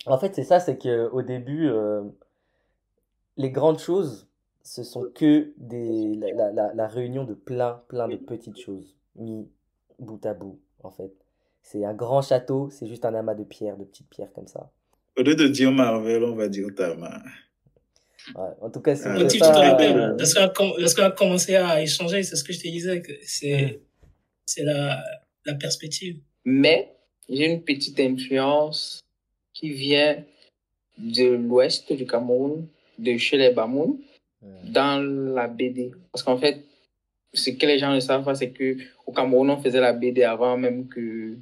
En fait, c'est ça, c'est qu'au début, les grandes choses, ce sont que la réunion de plein de petites choses, mis bout à bout, en fait. C'est un grand château, c'est juste un amas de pierres, de petites pierres comme ça. Au lieu de dire Marvel, on va dire Tama. Ouais. En tout cas, si on Ah, fait Motif, tu te ça, rappelles, lorsqu'on a commencé à échanger, c'est ce que je te disais, que hmm. c'est la perspective. Mais j'ai une petite influence qui vient de l'ouest du Cameroun, de chez les Bamoun, dans la BD. Parce qu'en fait, ce que les gens ne savent pas, c'est que au Cameroun, on faisait la BD avant même que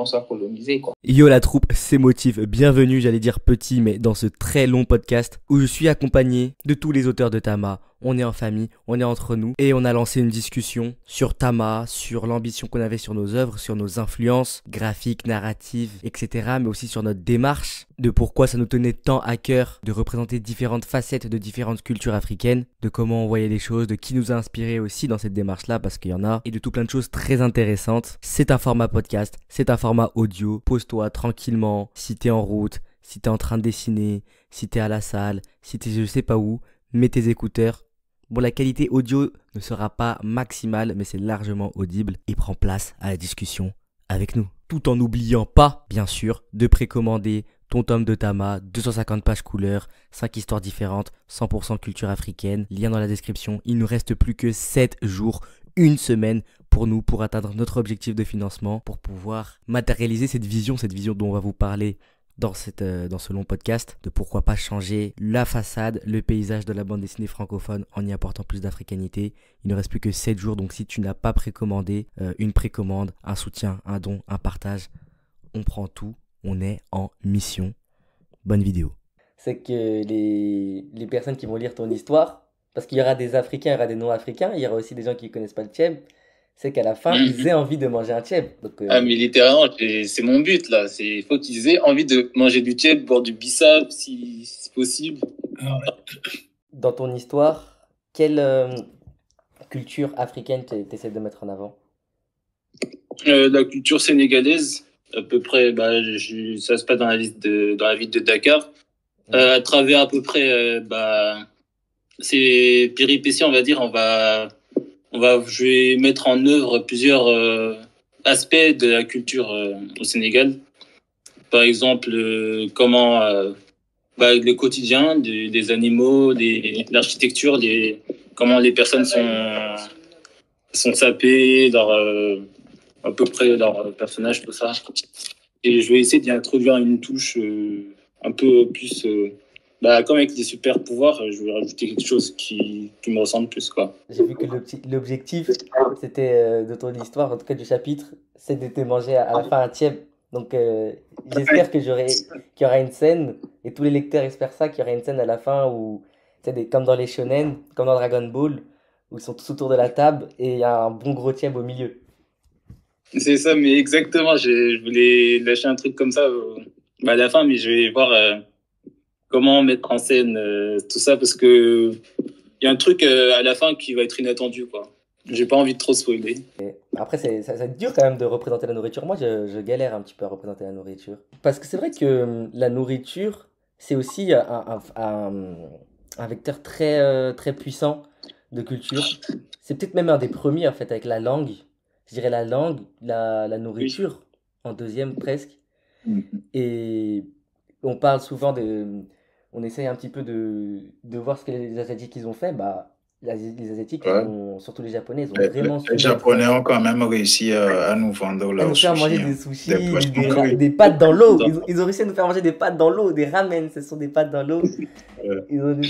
on soit colonisé, quoi. Yo la troupe, c'est Motif, bienvenue, j'allais dire petit, mais dans ce très long podcast où je suis accompagné de tous les auteurs de Tama. On est en famille, on est entre nous et on a lancé une discussion sur Tama, sur l'ambition qu'on avait sur nos œuvres, sur nos influences graphiques, narratives, etc. Mais aussi sur notre démarche, de pourquoi ça nous tenait tant à cœur de représenter différentes facettes de différentes cultures africaines, de comment on voyait les choses, de qui nous a inspiré aussi dans cette démarche-là, parce qu'il y en a, et de tout plein de choses très intéressantes. C'est un format podcast, c'est un format audio. Pose-toi tranquillement, si t'es en route, si t'es en train de dessiner, si t'es à la salle, si t'es je sais pas où, mets tes écouteurs. Bon, la qualité audio ne sera pas maximale, mais c'est largement audible et prend place à la discussion avec nous. Tout en n'oubliant pas, bien sûr, de précommander ton tome de Tama, 250 pages couleur, 5 histoires différentes, 100% culture africaine, lien dans la description. Il ne nous reste plus que 7 jours, une semaine pour nous, pour atteindre notre objectif de financement, pour pouvoir matérialiser cette vision dont on va vous parler dans ce long podcast, de pourquoi pas changer la façade, le paysage de la bande dessinée francophone en y apportant plus d'africanité. Il ne reste plus que 7 jours, donc si tu n'as pas précommandé, une précommande, un soutien, un don, un partage, on prend tout, on est en mission. Bonne vidéo. C'est que les personnes qui vont lire ton histoire, parce qu'il y aura des Africains, il y aura des non-Africains, il y aura aussi des gens qui ne connaissent pas le tchèb, c'est qu'à la fin, ils aient envie de manger un tchèb. Donc, Ah, mais littéralement, c'est mon but, là. Il faut qu'ils aient envie de manger du tchèp, boire du bissap, si c'est possible. Alors, dans ton histoire, quelle culture africaine t'essaies de mettre en avant? La culture sénégalaise, à peu près, ça se passe dans la ville de Dakar. À travers à peu près, ces péripéties, on va dire, je vais mettre en œuvre plusieurs aspects de la culture au Sénégal. Par exemple, comment le quotidien des animaux, l'architecture, comment les personnes sont sapées, à peu près leur personnage, tout ça. Et je vais essayer d'y introduire une touche un peu plus comme avec les super pouvoirs, je vais rajouter quelque chose qui me ressemble plus, quoi. J'ai vu que l'objectif, c'était de ton histoire, en tout cas du chapitre, c'est de te manger à la fin un tiède. Donc j'espère qu'il y aura une scène, et tous les lecteurs espèrent ça, qu'il y aura une scène à la fin où, comme dans les shonen, comme dans Dragon Ball, où ils sont tous autour de la table et il y a un bon gros tiède au milieu. C'est ça, mais exactement, je voulais lâcher un truc comme ça à la fin, mais je vais voir comment mettre en scène tout ça, parce que il y a un truc à la fin qui va être inattendu, quoi. J'ai pas envie de trop spoiler. Et après, ça va être dur quand même de représenter la nourriture. Moi, je galère un petit peu à représenter la nourriture. Parce que c'est vrai que la nourriture, c'est aussi un vecteur très puissant de culture. C'est peut-être même un des premiers, en fait, avec la langue. Je dirais la langue, la nourriture, en deuxième presque. Et on parle souvent on essaye un petit peu de voir ce que les Asiatiques ils ont fait. Bah, les Asiatiques, Ouais. Surtout les Japonais, ils ont vraiment su Les Japonais ont quand même réussi à nous vendre à leurs nous faire sushis, manger hein. des sushis, Des poissons crus. des pâtes dans l'eau. Ils ont réussi à nous faire manger des pâtes dans l'eau, des ramen, ce sont des pâtes dans l'eau. Ils ont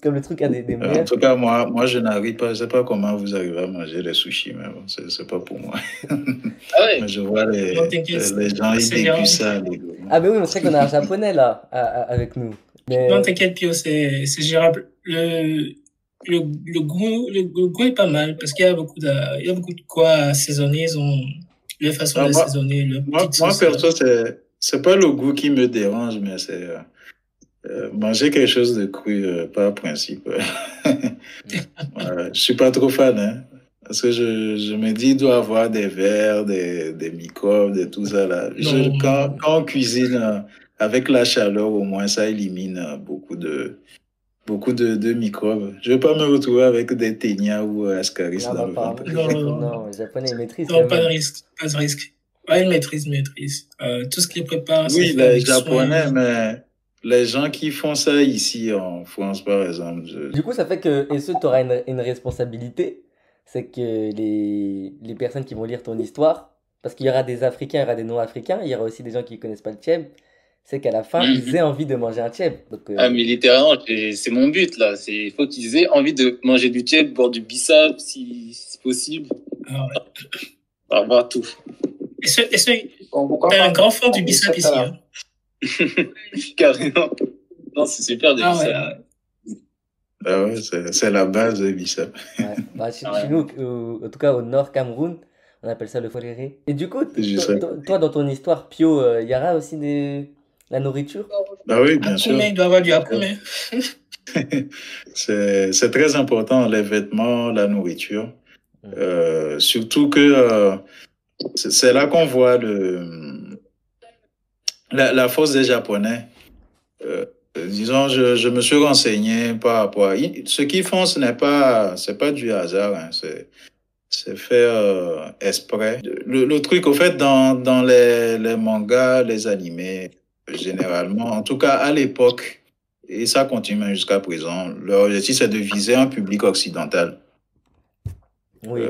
comme le truc à des En meilleurs. tout cas, moi, je n'arrive pas. Je sais pas comment vous arrivez à manger les sushis, mais bon, c'est pas pour moi. Ah ouais. Mais je vois les non, t'inquiète, gens, ils c'est dégustent ça. Ah, mais oui, mais c'est vrai qu'on a un japonais là, avec nous. Mais Non, t'inquiète, Pio, c'est gérable. Le goût est pas mal parce qu'il y a beaucoup il y a beaucoup de quoi assaisonner. Ils ont leur façon d'assaisonner, leur petite Moi, sauce. perso, c'est pas le goût qui me dérange, mais c'est manger quelque chose de cru par principe. Je suis pas trop fan, hein, parce que je me dis il doit avoir des vers, des microbes, de tout ça là. Non. Quand on cuisine avec la chaleur, au moins, ça élimine beaucoup de microbes. Je ne veux pas me retrouver avec des ténias ou ascaris Ah dans bah le apparemment, ventre. Non. les Japonais ils maîtrisent Non, quand pas de même. risque, pas de risque. Ouais, ils maîtrisent. Tout ce qu'ils préparent, c'est Oui, fait les avec Japonais, soin. mais les gens qui font ça ici en France, par exemple, Du coup, ça fait que, et ce, tu auras une responsabilité, c'est que les personnes qui vont lire ton histoire, parce qu'il y aura des Africains, il y aura des non-Africains, il y aura aussi des gens qui connaissent pas le tchèb, c'est qu'à la fin, ils aient envie de manger un tchèb. Donc, Ah, mais littéralement, c'est mon but, là. Il faut qu'ils aient envie de manger du tchèp, boire du bissap, si possible. Ah ouais. Enfin, voir tout. Bon, pourquoi T'es pas un grand fan du on bissap accepte ici, à la- hein? Carrément. Non, c'est super, des Ah bissap. ouais. ah ouais, c'est la base de bissap. ouais. Bah, chez Ouais. nous, en tout cas au nord Cameroun, on appelle ça le foléré. Et du coup, Je sais. toi, dans ton histoire, Pio, il y aura aussi la nourriture? Ah oui, bien sûr. Akume, il doit y avoir du akume. C'est très important, les vêtements, la nourriture. Surtout que c'est là qu'on voit la force des Japonais. Disons, je me suis renseigné par rapport à... Ce qu'ils font, c'est pas du hasard, hein, c'est fait exprès. Le truc, au fait, dans les mangas, les animés, généralement, en tout cas à l'époque, et ça continue même jusqu'à présent, leur objectif, c'est de viser un public occidental. Oui.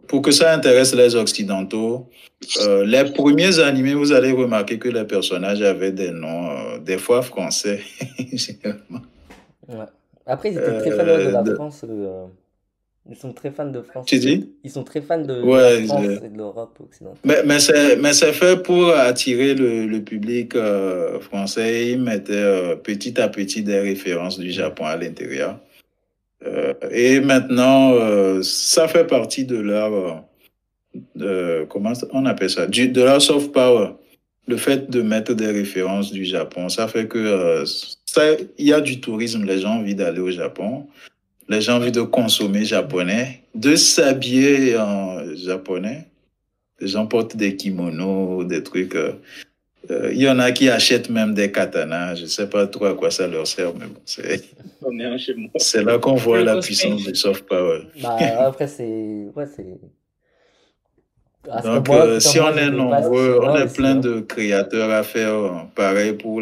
Pour que ça intéresse les Occidentaux, les premiers animés, vous allez remarquer que les personnages avaient des noms, des fois français, généralement. Ouais. Après, ils étaient très fans de la France. Ils sont très fans de France. Tu dis? Ils sont très fans de Ouais, la France et de l'Europe occidentale. mais c'est fait pour attirer le public français. Ils mettaient petit à petit des références du Japon à l'intérieur. Et maintenant, ça fait partie de leur, comment on appelle ça, de leur soft power. Le fait de mettre des références du Japon, ça fait que il y a du tourisme. Les gens ont envie d'aller au Japon. Les gens ont envie de consommer japonais, de s'habiller en japonais. Les gens portent des kimonos, des trucs. Il y en a qui achètent même des katanas. Je ne sais pas trop à quoi ça leur sert, mais bon, On est un chez moi. c'est là qu'on voit la puissance du soft power. Bah, après, c'est. Ouais, c'est. Donc, si on est nombreux, on est plein de créateurs à faire pareil pour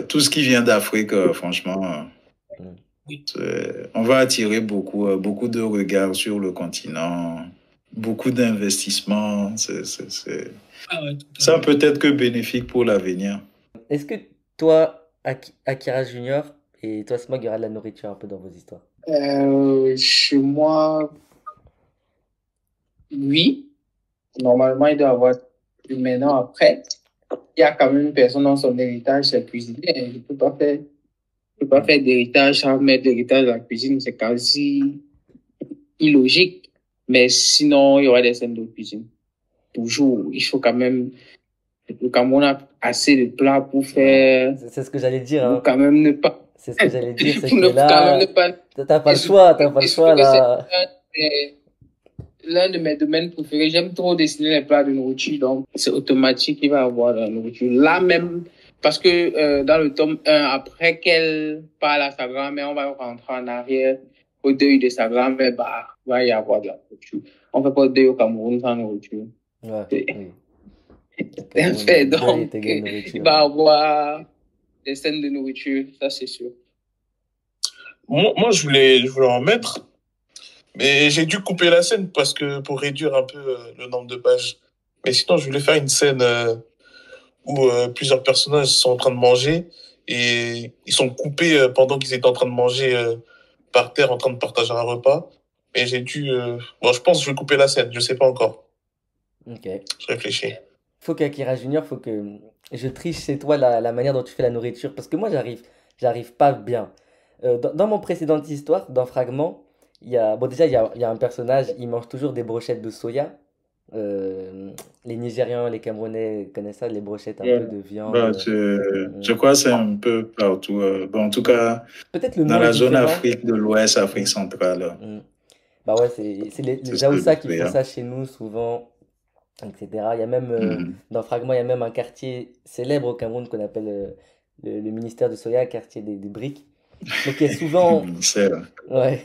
tout ce qui vient d'Afrique, franchement. On va attirer beaucoup de regards sur le continent, beaucoup d'investissements. Ça peut être que bénéfique pour l'avenir. Est-ce que toi, Akira Junior, et toi, Smog, il y aura de la nourriture un peu dans vos histoires? Chez moi, oui. Normalement, il doit y avoir. Maintenant, après, il y a quand même une personne dans son héritage, c'est cuisiner. Je ne peux pas faire d'héritage sans mettre d'héritage dans la cuisine. C'est quasi illogique. Mais sinon, il y aura des scènes de cuisine. Toujours. Il faut quand même. Le Cameroun a assez de plats pour faire. C'est ce que j'allais dire. Hein. Quand même ne pas. C'est ce que j'allais dire. C'est que là, t'as pas le choix. T'as pas le choix là. L'un de mes domaines préférés, j'aime trop dessiner les plats de nourriture, donc c'est automatique qu'il va y avoir de la nourriture. Là même, parce que dans le tome 1, après qu'elle parle à sa grand-mère, on va rentrer en arrière au deuil de sa grand-mère, bah, il va y avoir de la nourriture. On ne fait pas de deuil au Cameroun sans nourriture. Ouais, c'est un fait, donc il va y avoir des scènes de nourriture, ça c'est sûr. Moi, je voulais en mettre. Mais j'ai dû couper la scène pour réduire un peu le nombre de pages. Mais sinon, je voulais faire une scène où plusieurs personnages sont en train de manger et ils sont coupés pendant qu'ils étaient en train de manger par terre, en train de partager un repas. Mais j'ai dû... Bon, je pense que je vais couper la scène, je sais pas encore. Ok. Je réfléchis. Faut qu'Akira Junior, faut que je triche chez toi la manière dont tu fais la nourriture. Parce que moi, j'arrive pas bien. Dans mon précédente histoire, dans Fragment, déjà, il y a un personnage, il mange toujours des brochettes de soya. Les Nigérians, les Camerounais connaissent ça, les brochettes un peu de viande. Bah, je crois que c'est un peu partout. En tout cas, peut-être dans la zone Afrique de l'Ouest, Afrique centrale. Bah ouais, c'est les Jaoussa qui font ça chez nous souvent. etc. Il y a même, dans Fragment, il y a même un quartier célèbre au Cameroun qu'on appelle le ministère de Soya, quartier des briques. Donc il y a souvent, C'est ouais,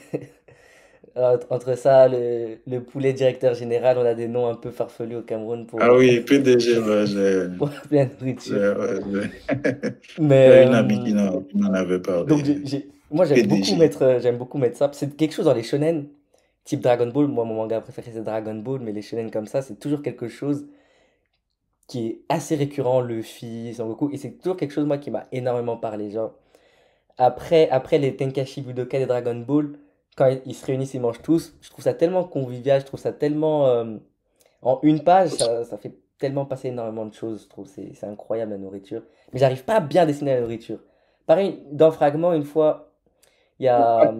entre ça, le poulet directeur général, on a des noms un peu farfelus au Cameroun Ah oui, PDG, ouais, pour la nourriture. j'ai Mais une amie qui m'en avait donc parlé. moi PDG. j'aime beaucoup mettre ça. C'est quelque chose dans les shonen, type Dragon Ball. Moi, mon manga préféré c'est Dragon Ball, mais les shonen comme ça, c'est toujours quelque chose qui est assez récurrent, Luffy, Son Goku, et c'est toujours quelque chose moi qui m'a énormément parlé. Genre après les Tenkaichi Budokai des Dragon Ball, quand ils se réunissent, ils mangent tous. Je trouve ça tellement convivial, je trouve ça tellement en une page, ça fait tellement passer énormément de choses. Je trouve c'est incroyable la nourriture. Mais j'arrive pas à bien dessiner la nourriture. Pareil, dans Fragment, une fois, il y a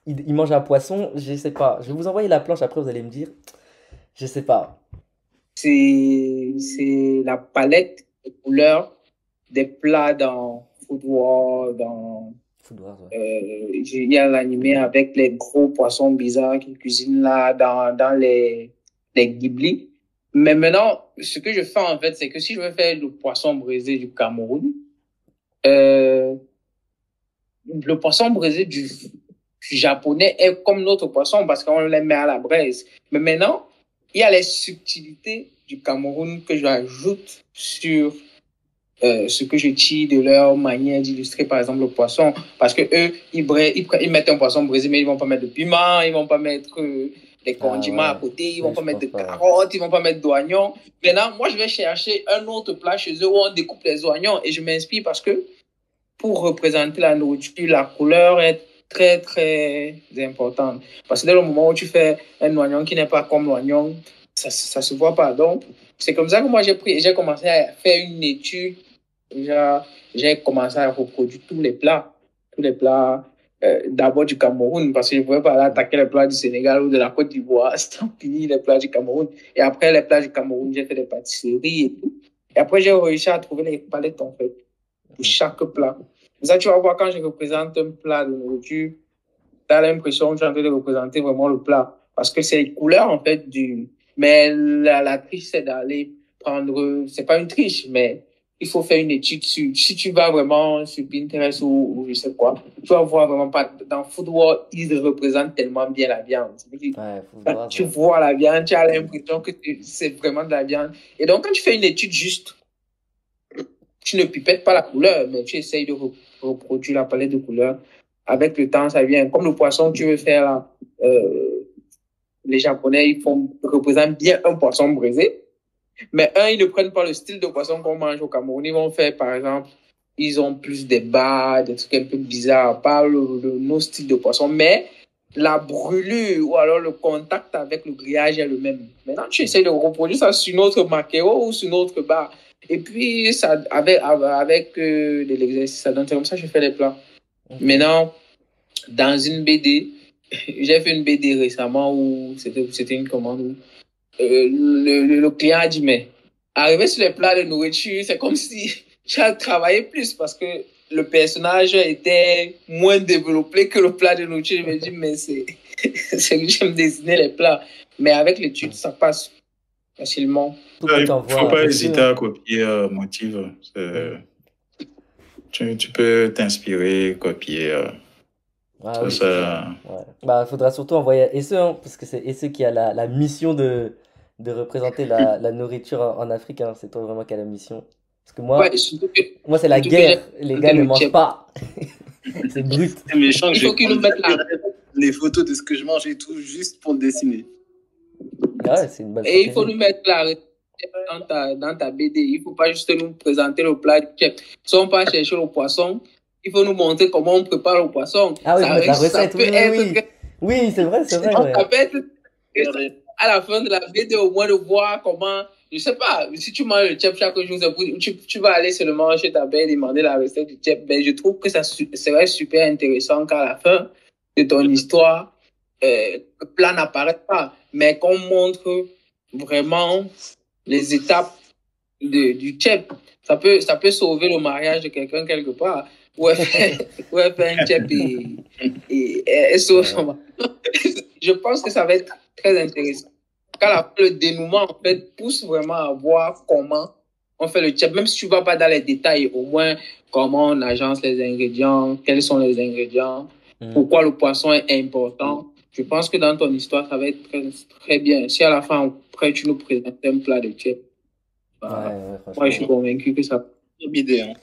il mange un poisson, je sais pas. Je vais vous envoyer la planche après, vous allez me dire. Je sais pas. C'est la palette de couleurs des plats dans Food War, dans Food Wars, ouais. il y a l'animé avec les gros poissons bizarres qu'ils cuisinent là dans les Ghibli. Mais maintenant, ce que je fais en fait, c'est que si je veux faire le poisson braisé du Cameroun, le poisson braisé du japonais est comme notre poisson parce qu'on les met à la braise. Mais maintenant, il y a les subtilités du Cameroun que j'ajoute sur ce que je tire de leur manière d'illustrer, par exemple, le poisson. Parce que eux, ils mettent un poisson braisé, mais ils vont pas mettre de piment, ils vont pas mettre des condiments à côté, ils vont pas mettre de carottes, ils vont pas mettre d'oignons. Maintenant, moi, je vais chercher un autre plat chez eux où on découpe les oignons et je m'inspire parce que pour représenter la nourriture, la couleur est très, très importante. Parce que dès le moment où tu fais un oignon qui n'est pas comme l'oignon, ça se voit pas. Donc, c'est comme ça que moi, j'ai commencé à faire une étude. J'ai commencé à reproduire tous les plats d'abord du Cameroun, parce que je ne pouvais pas aller attaquer les plats du Sénégal ou de la Côte d'Ivoire, sans finir les plats du Cameroun. Et après les plats du Cameroun, j'ai fait des pâtisseries et tout. Et après, j'ai réussi à trouver les palettes, en fait, pour chaque plat. Ça, tu vas voir, quand je représente un plat de nourriture, tu as l'impression que tu es en train de représenter vraiment le plat. Parce que c'est les couleurs, en fait, mais la triche, c'est d'aller prendre, c'est pas une triche, mais il faut faire une étude sur, si tu vas vraiment sur Pinterest ou je sais quoi, tu vas voir vraiment pas, dans Food War, ils représentent tellement bien la viande. Ouais, tu vois la viande, tu as l'impression que c'est vraiment de la viande. Et donc, quand tu fais une étude juste, tu ne pipettes pas la couleur, mais tu essayes de reproduire la palette de couleurs. Avec le temps, ça vient. Comme le poisson que tu veux faire là, les Japonais, ils représentent bien un poisson braisé. Mais ils ne prennent pas le style de poisson qu'on mange au Cameroun. Ils vont faire, par exemple, ils ont plus des bas, des trucs un peu bizarres, pas nos styles de poisson, mais la brûlure ou alors le contact avec le grillage est le même. Maintenant, tu essaies de reproduire ça sur notre maquereau ou sur notre bar. Et puis, ça, avec de l'exercice, ça donne comme ça, je fais les plats. Maintenant, dans une BD, j'ai fait une BD récemment où c'était une commande où le client a dit, mais arriver sur les plats de nourriture, c'est comme si tu as travaillé plus parce que le personnage était moins développé que le plat de nourriture. Je me dis, mais c'est que j'aime dessiner les plats. Mais avec l'étude, ça passe facilement. Il ne faut pas hésiter à copier Motive. Tu peux t'inspirer, copier. Ah, oui, ouais. Bah, faudra surtout envoyer à Esse, hein, parce que c'est Esse qui a la mission de représenter la nourriture en Afrique. Hein. C'est toi vraiment qui a la mission. Parce que moi c'est la guerre. Les gars ne mangent pas. C'est brut. C'est méchant que il faut qu'ils nous mettent les photos de ce que je mange et tout, juste pour dessiner. Ouais, c'est une bonne stratégie. Et il faut nous mettre la recette dans ta BD. Il ne faut pas juste nous présenter le plat du chef. Si on part chercher le poisson, il faut nous montrer comment on prépare le poisson. Ah oui, la recette, oui, c'est vrai. Ouais. À la fin de la BD, au moins de voir comment, je sais pas, si tu manges le chef chaque jour, tu vas aller seulement chez ta belle et demander la recette du chef. Ben, je trouve que ça serait super intéressant qu'à la fin de ton histoire, le plat n'apparaît pas, mais qu'on montre vraiment les étapes du chef. Ça peut sauver le mariage de quelqu'un quelque part. Ouais, un chef et je pense que ça va être très intéressant. le dénouement, en fait, pousse vraiment à voir comment on fait le tchèp. Même si tu ne vas pas dans les détails, au moins, comment on agence les ingrédients, quels sont les ingrédients, pourquoi le poisson est important. Je pense que dans ton histoire, ça va être très, très bien. Si à la fin, après, tu nous présentes un plat de tchèp, moi, je suis convaincu que ça c'est une idée. Hein.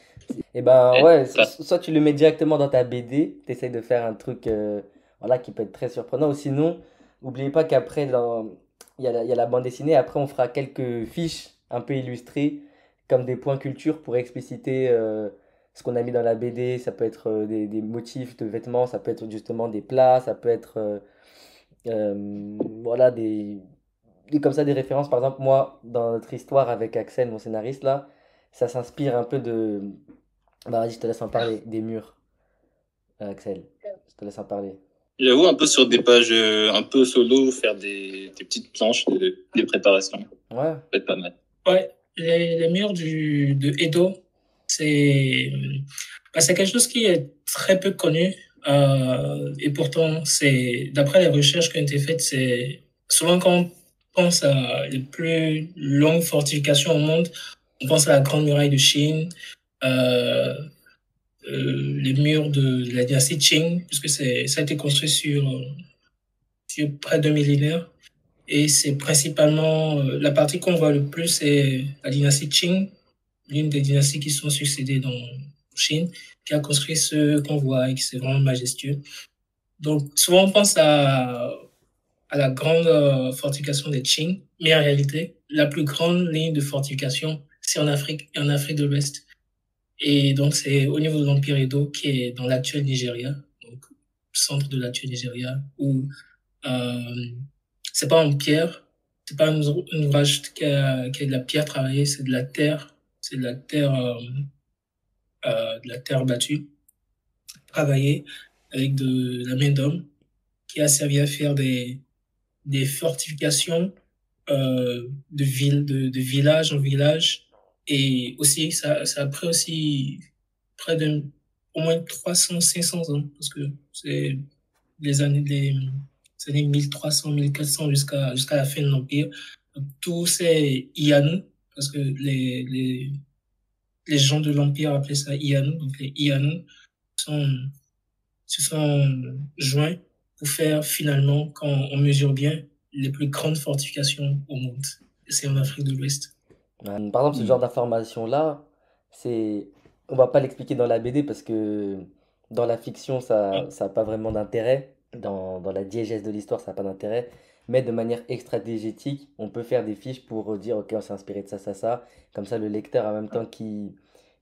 Et ben ouais, soit tu le mets directement dans ta BD, tu essayes de faire un truc voilà, qui peut être très surprenant, ou sinon, n'oubliez pas qu'après, il y a la bande dessinée, après on fera quelques fiches un peu illustrées, comme des points culture pour expliciter ce qu'on a mis dans la BD, ça peut être des motifs de vêtements, ça peut être justement des plats, ça peut être voilà, comme ça des références. Par exemple, moi, dans notre histoire avec Axel, mon scénariste là, ça s'inspire un peu de... Bah vas-y, je te laisse en parler, des murs, Axel. Je te laisse en parler. J'avoue, un peu sur des pages un peu solo, faire des petites planches, des préparations. Ouais. Ça peut être pas mal. Ouais, les murs de Edo, c'est quelque chose qui est très peu connu. Et pourtant, d'après les recherches qui ont été faites, c'est souvent quand on pense à les plus longues fortifications au monde, on pense à la Grande Muraille de Chine, les murs de la dynastie Qing, puisque ça a été construit sur près d'un millénaire. Et c'est principalement la partie qu'on voit le plus, c'est la dynastie Qing, l'une des dynasties qui sont succédées en Chine, qui a construit ce qu'on voit et qui c'est vraiment majestueux. Donc souvent on pense à la grande fortification des Qing, mais en réalité, la plus grande ligne de fortification, c'est en Afrique et en Afrique de l'Ouest. Et donc, c'est au niveau de l'Empire Edo, qui est dans l'actuel Nigeria, donc centre de l'actuel Nigeria, où c'est pas en pierre, c'est pas un ouvrage qui est de la pierre travaillée, c'est de la terre, de la terre battue, travaillée avec de la main d'homme, qui a servi à faire des fortifications de village en village. Et aussi, ça a pris aussi près de au moins 300-500 ans, parce que c'est les années 1300, 1400 jusqu'à la fin de l'Empire. Tout c'est Ianu, parce que les gens de l'Empire appelaient ça Ianu. Donc les Ianu se sont joints pour faire finalement, quand on mesure bien, les plus grandes fortifications au monde. Et c'est en Afrique de l'Ouest. Par exemple, ce genre d'information-là, on va pas l'expliquer dans la BD parce que dans la fiction, ça n'a pas vraiment d'intérêt. Dans la diégèse de l'histoire, ça n'a pas d'intérêt. Mais de manière extra-diégétique, on peut faire des fiches pour dire, ok, on s'est inspiré de ça, ça, ça. Comme ça, le lecteur, en même temps qu'il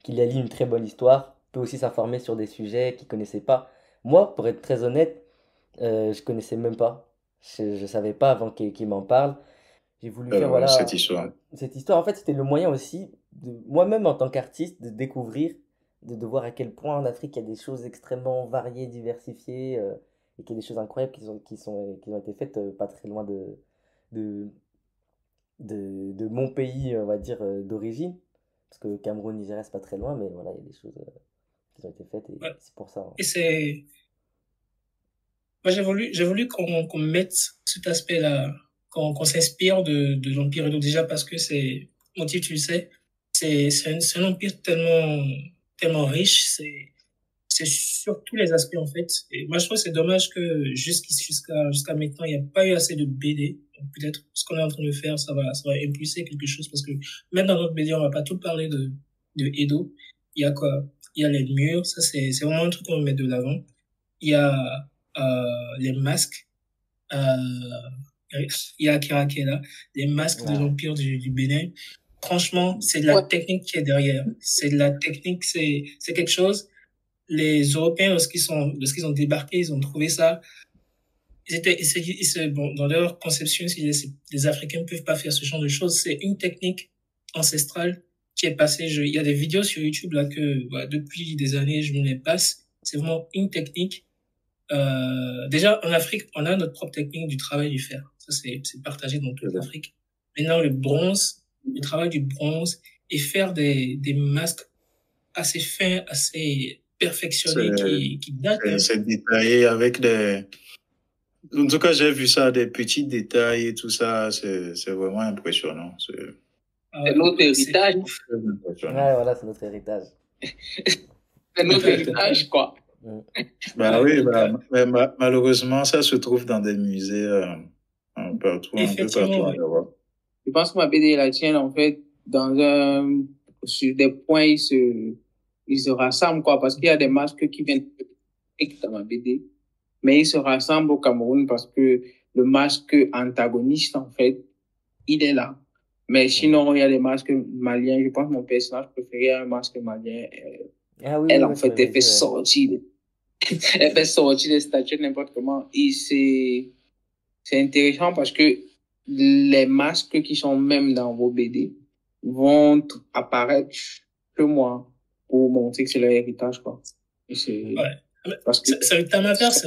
lit une très bonne histoire, peut aussi s'informer sur des sujets qu'il connaissait pas. Moi, pour être très honnête, je connaissais même pas. Je savais pas avant qu'il m'en parle. J'ai voulu faire cette voilà histoire. cette histoire. En fait, c'était le moyen aussi de moi-même en tant qu'artiste de découvrir, de voir à quel point en Afrique il y a des choses extrêmement variées, diversifiées et qu'il y a des choses incroyables qui ont été faites pas très loin de, de mon pays, on va dire d'origine. Parce que Cameroun, Nigeria, c'est pas très loin, mais voilà, il y a des choses qui ont été faites et c'est pour ça. Hein. Et moi, j'ai voulu qu'on mette cet aspect-là, qu'on s'inspire de l'Empire Edo, déjà parce que motif, tu le sais, c'est un empire tellement riche, c'est sur tous les aspects, en fait. Et moi, je trouve que c'est dommage que jusqu'à maintenant, il n'y a pas eu assez de BD. Donc, peut-être ce qu'on est en train de faire, ça va impulser quelque chose, parce que même dans notre BD, on va pas tout parler de Edo. Il y a quoi? Il y a les murs, ça c'est vraiment un truc qu'on va mettre de l'avant. Il y a les masques, il y a Akira qui est là, les masques de l'Empire du Bénin. Franchement, c'est de la technique qui est derrière. C'est de la technique, c'est quelque chose. Les Européens, lorsqu'ils ont débarqué, ils ont trouvé ça. Bon, dans leur conception, les Africains ne peuvent pas faire ce genre de choses. C'est une technique ancestrale qui est passée. Il y a des vidéos sur YouTube là que depuis des années je me les passe. C'est vraiment une technique. Déjà en Afrique, on a notre propre technique du travail du fer. Ça c'est partagé dans toute l'Afrique. Maintenant le travail du bronze et faire des masques assez fins, assez perfectionnés qui datent. C'est détaillé avec En tout cas, j'ai vu ça, des petits détails et tout ça, c'est vraiment impressionnant. Ah C'est ouais, notre c'est héritage. ouf. Très impressionnant. Ouais, voilà, c'est notre héritage. C'est notre héritage, quoi. Mm. Bah Ouais, oui, donc, mais malheureusement, ça se trouve dans des musées un peu partout effectivement, en ouais. Europe. Je pense que ma BD et la tienne, en fait, sur des points, ils se rassemblent, quoi, parce qu'il y a des masques qui viennent dans ma BD, mais ils se rassemblent au Cameroun parce que le masque antagoniste, en fait, il est là. Mais sinon, il y a des masques maliens. Je pense que mon personnage préféré est un masque malien. Ah oui, Elle, oui, en ouais, tu fait, m'avais elle fait dit, ouais. sortir, elle fait sortir des statues n'importe comment. Et c'est intéressant parce que les masques qui sont même dans vos BD vont apparaître que moi pour montrer que c'est leur héritage, quoi. Et c'est Ouais. parce que C'est le Tamaverse.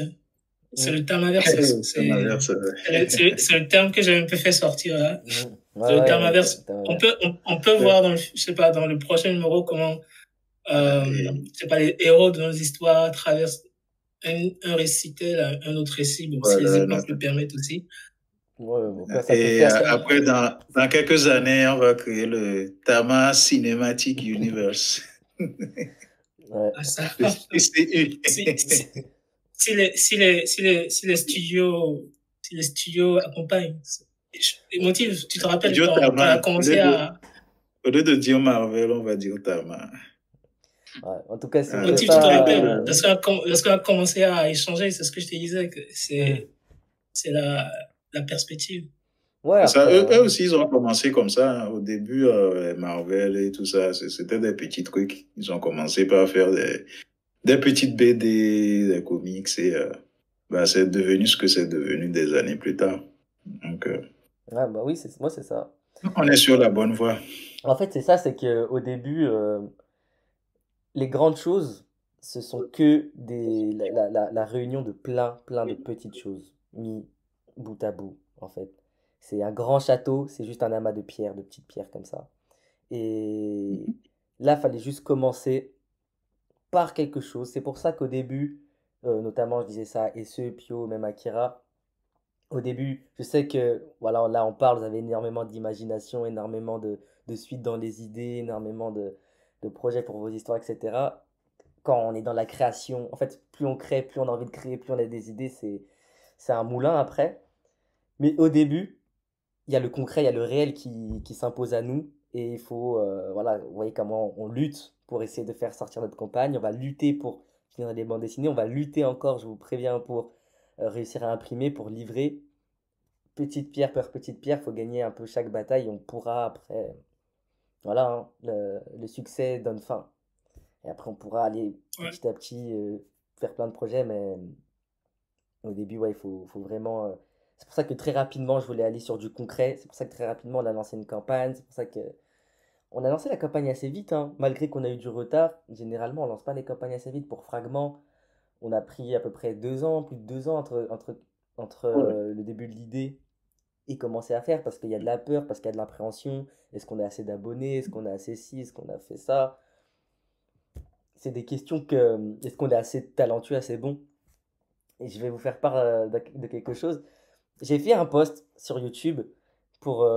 C'est Mm. le Tamaverse. Ça m'inverse. C'est le terme que j'ai un peu fait sortir là. Mm. C'est le Ouais, Tamaverse. t'as On raison. peut voir dans, je sais pas, dans le prochain numéro comment, je sais pas, les héros de nos histoires traversent un récit tel, un autre récit, bon, si les Voilà. époques le permettent aussi. Ouais, bon, ça peut Et faire. Ça, après, dans quelques années, on va créer le Tama Cinematic Universe. Ouais. ça, Le CCU. si les studios accompagnent. Motif, tu te rappelles Studio quand on a Tama. commencé à, Au lieu de dire Marvel, on va dire Tama. Ouais. En tout cas, si on fait Motif, tu te rappelles, ça. lorsqu'on a commencé à échanger, c'est ce que je te disais, que Mm. c'est la perspective. Ouais, Ça, après. eux aussi, ils ont commencé comme ça. Au début, les Marvel et tout ça, c'était des petits trucs. Ils ont commencé par faire des petites BD, des comics, et c'est devenu ce que c'est devenu des années plus tard. Donc, Ouais, bah oui, moi, c'est ça. on est sur la bonne voie. En fait, c'est ça, c'est qu'au début, les grandes choses, ce sont que la réunion de plein de petites choses mis bout à bout, en fait. C'est un grand château, c'est juste un amas de pierres, de petites pierres comme ça. Et là, il fallait juste commencer par quelque chose. C'est pour ça qu'au début, notamment, je disais ça, et ce, Pio, même Akira, au début, je sais que, voilà, là on parle, vous avez énormément d'imagination, énormément de suite dans les idées, énormément de projets pour vos histoires, etc. Quand on est dans la création, en fait, plus on crée, plus on a envie de créer, plus on a des idées, c'est un moulin après. Mais au début, il y a le concret, il y a le réel qui s'impose à nous. Et il faut, voilà, vous voyez comment on lutte pour essayer de faire sortir notre campagne. On va lutter pour finir les bandes dessinées. On va lutter encore, je vous préviens, pour réussir à imprimer, pour livrer. Petite pierre par petite pierre, il faut gagner un peu chaque bataille. Et on pourra après, voilà, hein, le succès donne fin. Et après, on pourra aller Ouais. petit à petit faire plein de projets. Mais au début, ouais, faut vraiment. C'est pour ça que très rapidement, je voulais aller sur du concret. C'est pour ça que très rapidement, on a lancé une campagne. C'est pour ça que on a lancé la campagne assez vite, hein. Malgré qu'on a eu du retard. Généralement, on lance pas les campagnes assez vite. Pour Fragment, on a pris à peu près 2 ans, plus de 2 ans entre le début de l'idée et commencer à faire parce qu'il y a de la peur, parce qu'il y a de l'appréhension. Est-ce qu'on a assez d'abonnés? Est-ce qu'on a assez ci? Est-ce qu'on a fait ça? C'est des questions que. Est-ce qu'on est assez talentueux, assez bon? Et je vais vous faire part de quelque chose. J'ai fait un post sur YouTube pour,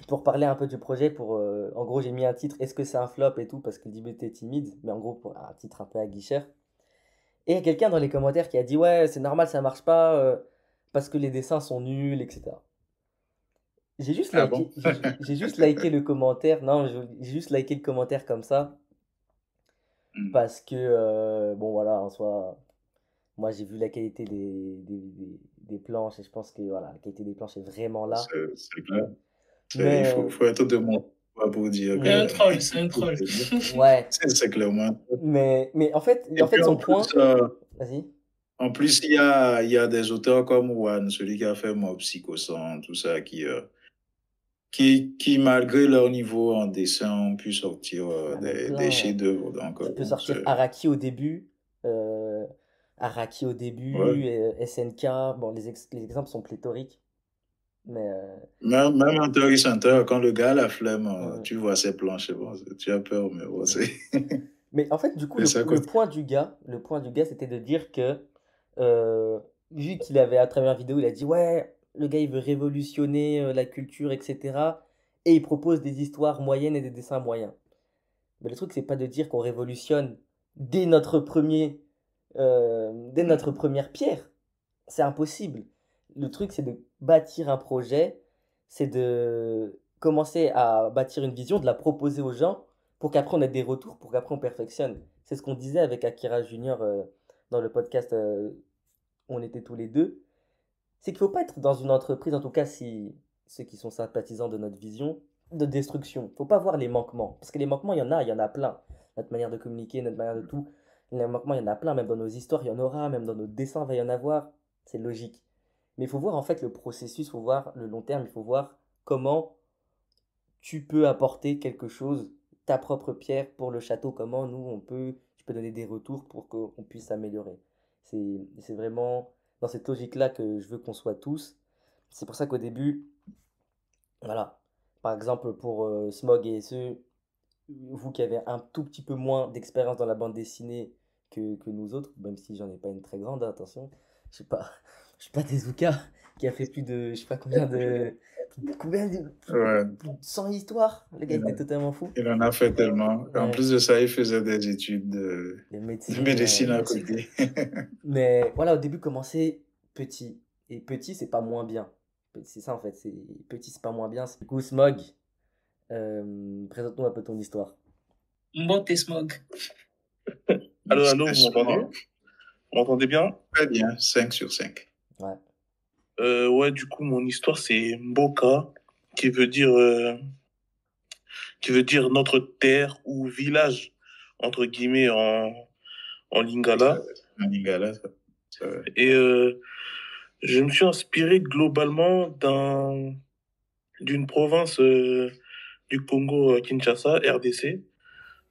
pour parler un peu du projet. En gros, j'ai mis un titre, est-ce que c'est un flop et tout, parce que le début était timide, mais en gros, pour un titre un peu aguicheur. Et il y a quelqu'un dans les commentaires qui a dit, ouais, c'est normal, ça marche pas, parce que les dessins sont nuls, etc. J'ai juste Ah liké, bon? j'ai juste liké le commentaire. Non, j'ai juste liké le commentaire comme ça, parce que, bon, voilà, en soi, moi, j'ai vu la qualité des planches, et je pense que, voilà, la qualité des planches est vraiment là. C'est clair. Il Mais, faut être de mon poids pour dire C'est un que troll, c'est un troll. ouais, c'est clairement. mais Et en fait, puis son point. Vas-y. en plus, il y a des auteurs comme Juan, celui qui a fait Mob Psycho 100, tout ça, qui, malgré leur niveau en dessin, ont pu sortir Ah, mais des plein. chefs-d'œuvre. Donc, Tu peux sortir Araki au début. euh, Araki au début, ouais. et SNK. Bon, les exemples sont pléthoriques. Mais Même Hunter x Hunter, quand le gars a la flemme, euh, tu vois ses planches, bon, tu as peur, mais bon, mais en fait, du coup, c'est ça, quoi. le point du gars, c'était de dire que vu qu'il avait, à travers une vidéo, il a dit, ouais, le gars, il veut révolutionner la culture, etc. Et il propose des histoires moyennes et des dessins moyens. Mais le truc, c'est pas de dire qu'on révolutionne dès notre dès notre première pierre. C'est impossible. Le truc, c'est de bâtir un projet, c'est de commencer à bâtir une vision, de la proposer aux gens pour qu'après on ait des retours, pour qu'après on perfectionne. C'est ce qu'on disait avec Akira Junior dans le podcast où on était tous les deux. C'est qu'il faut pas être dans une entreprise, en tout cas si ceux qui sont sympathisants de notre vision, de destruction. Faut pas voir les manquements. Parce que les manquements, il y en a plein. Notre manière de communiquer, notre manière de tout. Les manquements, il y en a plein. Même dans nos histoires, il y en aura. Même dans nos dessins, il va y en avoir. C'est logique. Mais il faut voir en fait le processus, il faut voir le long terme, il faut voir comment tu peux apporter quelque chose, ta propre pierre pour le château, comment nous tu peux donner des retours pour qu'on puisse s'améliorer. C'est vraiment dans cette logique-là que je veux qu'on soit tous. C'est pour ça qu'au début, voilà, par exemple pour Smog et ceux, vous qui avez un tout petit peu moins d'expérience dans la bande dessinée que nous autres, même si j'en ai pas une très grande, attention, je suis pas Tezuka qui a fait plus de, je sais pas Ouais. plus de 100 histoires, le gars était totalement fou. Il en a fait tellement. En Ouais. plus de ça, il faisait des études de médecine à côté. Mais voilà, au début, commencer petit. Et petit, c'est pas moins bien. C'est ça en fait, petit, c'est pas moins bien. Du coup, Smog, présente-nous un peu ton histoire. Bon, t'es Smog. Allô, vous m'entendez? Vous m'entendez bien? Très bien, 5 sur 5. Ouais. Ouais, du coup, mon histoire, c'est Mboka, qui veut dire notre terre ou village, entre guillemets, en lingala. En lingala, ça. Et je me suis inspiré globalement d'une province du Congo, Kinshasa, RDC.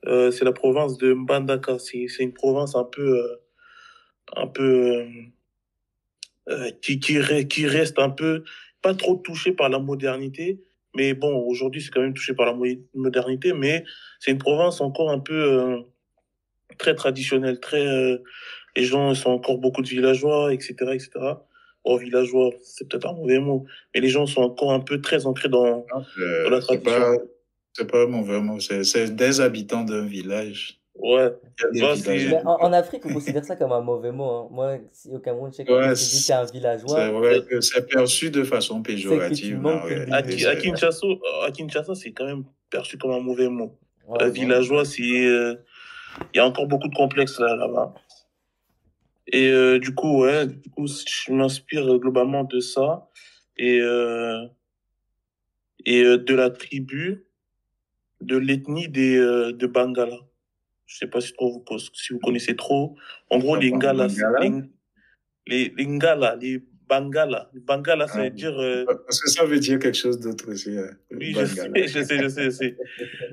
C'est la province de Mbandaka. C'est une province un peu qui reste un peu pas trop touchée par la modernité, mais bon, aujourd'hui c'est quand même touché par la modernité, mais c'est une province encore un peu très traditionnelle, les gens sont encore beaucoup de villageois, etc., etc. Bon, villageois, c'est peut-être un mauvais mot, mais les gens sont encore un peu très ancrés dans la tradition. C'est pas un mauvais mot, c'est des habitants d'un village. Ouais. Mais en Afrique, on considère ça comme un mauvais mot. Hein. Moi, au Cameroun, je sais que quand tu dis que t'es un villageois. C'est vrai que c'est perçu de façon péjorative. À Kinshasa, c'est quand même perçu comme un mauvais mot. Ouais, villageois, il y a encore beaucoup de complexes là-bas. Et du coup, je m'inspire globalement de ça et de la tribu, de l'ethnie de Bangala. Je sais pas si vous connaissez trop. En gros, les Ngala, les Ngala, les Bangala. Bangala, ça veut dire... Parce que ça veut dire quelque chose d'autre aussi. Oui, je sais.